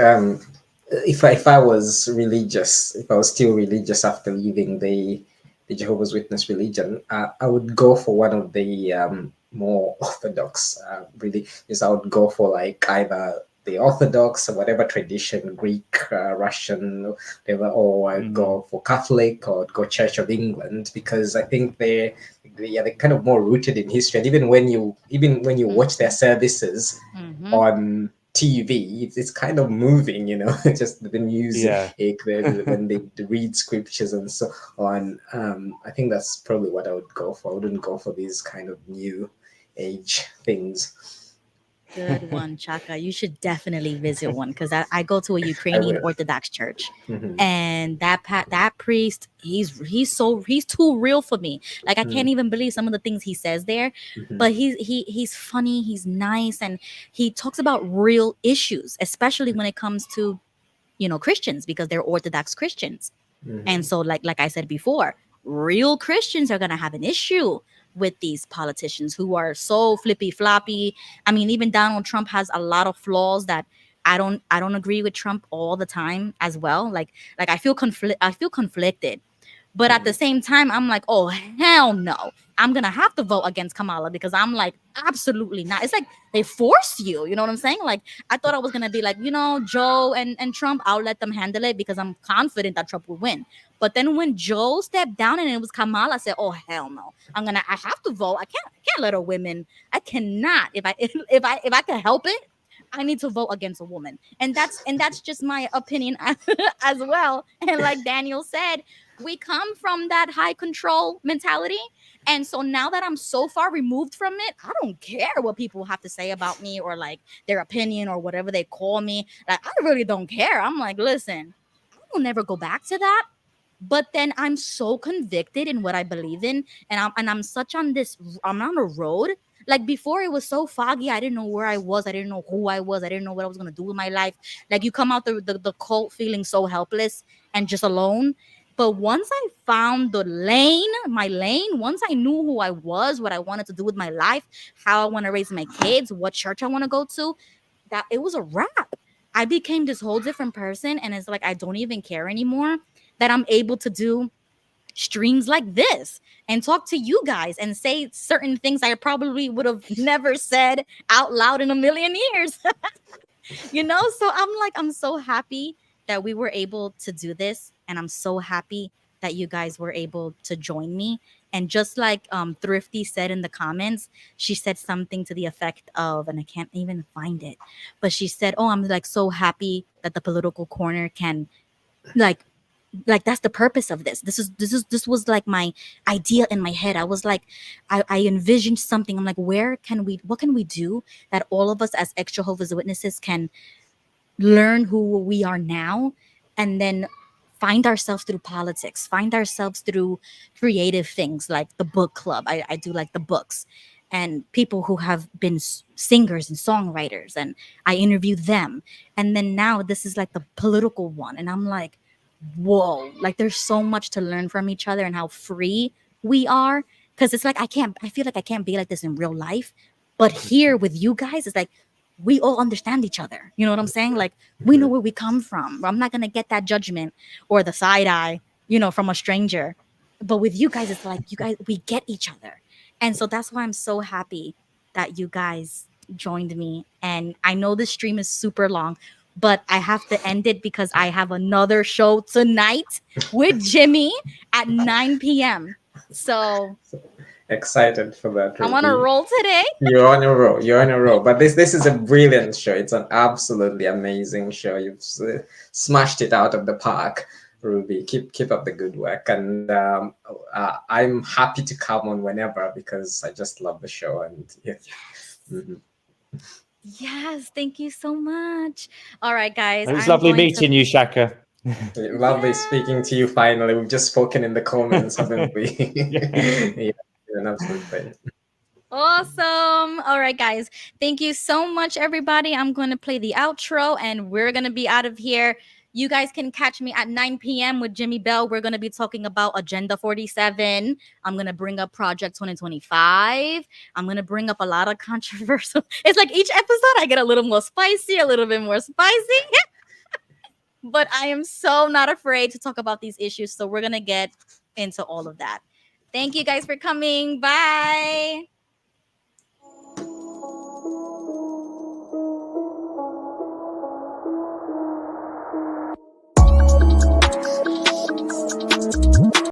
if I was religious, if I was still religious after leaving the Jehovah's Witness religion, I would go for one of the more orthodox religions. I would go for like either the Orthodox or whatever tradition, Greek, Russian, whatever, or I'd go for Catholic, or I'd go Church of England, because I think they're kind of more rooted in history. And even when you watch their services on TV, it's kind of moving, just the music, when they read scriptures and so on. I think that's probably what I would go for. I wouldn't go for these kind of new age things. Good one, Chaka. You should definitely visit one, because I go to a Ukrainian Orthodox church, and that priest, he's too real for me. Like I can't even believe some of the things he says there, but he's funny, he's nice, and he talks about real issues, especially when it comes to Christians, because they're Orthodox Christians, and so like I said before, real Christians are gonna have an issue with these politicians who are so flippy floppy. I mean, even Donald Trump has a lot of flaws that I don't agree with Trump all the time as well. Like I feel conflicted. But at the same time, I'm like, oh hell no. I'm gonna have to vote against Kamala because I'm like, absolutely not. It's like they force you, you know what I'm saying? Like I thought I was gonna be like, Joe and Trump, I'll let them handle it because I'm confident that Trump will win. But then when Joe stepped down and it was Kamala, I said, oh hell no. I have to vote. I can't let a women. I cannot. If I can help it, I need to vote against a woman. And that's just my opinion as well. And like Daniel said, we come from that high control mentality. And so now that I'm so far removed from it, I don't care what people have to say about me or like their opinion or whatever they call me. Like, I really don't care. I'm like, listen, I will never go back to that. But then I'm so convicted in what I believe in, and I'm such on this. I'm on a road. Like before, it was so foggy. I didn't know where I was. I didn't know who I was. I didn't know what I was gonna do with my life. Like you come out the cult feeling so helpless and just alone. But once I found my lane, once I knew who I was, what I wanted to do with my life, how I want to raise my kids, what church I want to go to, that it was a wrap. I became this whole different person, and it's like I don't even care anymore that I'm able to do streams like this and talk to you guys and say certain things I probably would have never said out loud in a million years. So I'm so happy that we were able to do this, and I'm so happy that you guys were able to join me. And just like Thrifty said in the comments, she said something to the effect of, and I can't even find it, but she said, oh, I'm like so happy that the political corner can like that's the purpose of this was like my idea in my head. I was like, I envisioned something. I'm like, what can we do that all of us as ex Jehovah's Witnesses can learn who we are now, and then find ourselves through politics, find ourselves through creative things like the book club. I do like the books, and people who have been singers and songwriters, and I interview them. And then now this is like the political one, and I'm like, whoa, like there's so much to learn from each other and how free we are. Because it's like I feel like I can't be like this in real life, but here with you guys, it's like we all understand each other. You know what I'm saying? Like we know where we come from. I'm not gonna get that judgment or the side eye, from a stranger. But with you guys, it's like we get each other. And so that's why I'm so happy that you guys joined me. And I know this stream is super long, but I have to end it because I have another show tonight with Jimmy at 9 p.m. So excited for that. I'm on a roll today. You're on a roll. You're on a roll. But this is a brilliant show. It's an absolutely amazing show. You've smashed it out of the park, Ruby. Keep up the good work. And I'm happy to come on whenever because I just love the show. And yeah. Mm-hmm. Yes, thank you so much. All right, guys. It was lovely meeting you, Chaka. Lovely speaking to you finally. We've just spoken in the comments, haven't we? Yeah, an absolute thing. Awesome. All right, guys. Thank you so much, everybody. I'm going to play the outro and we're going to be out of here. You guys can catch me at 9 p.m. with Jimmy Bell. We're going to be talking about Agenda 47. I'm going to bring up Project 2025. I'm going to bring up a lot of controversial. It's like each episode I get a little more spicy, a little bit more spicy. But I am so not afraid to talk about these issues. So we're going to get into all of that. Thank you guys for coming. Bye.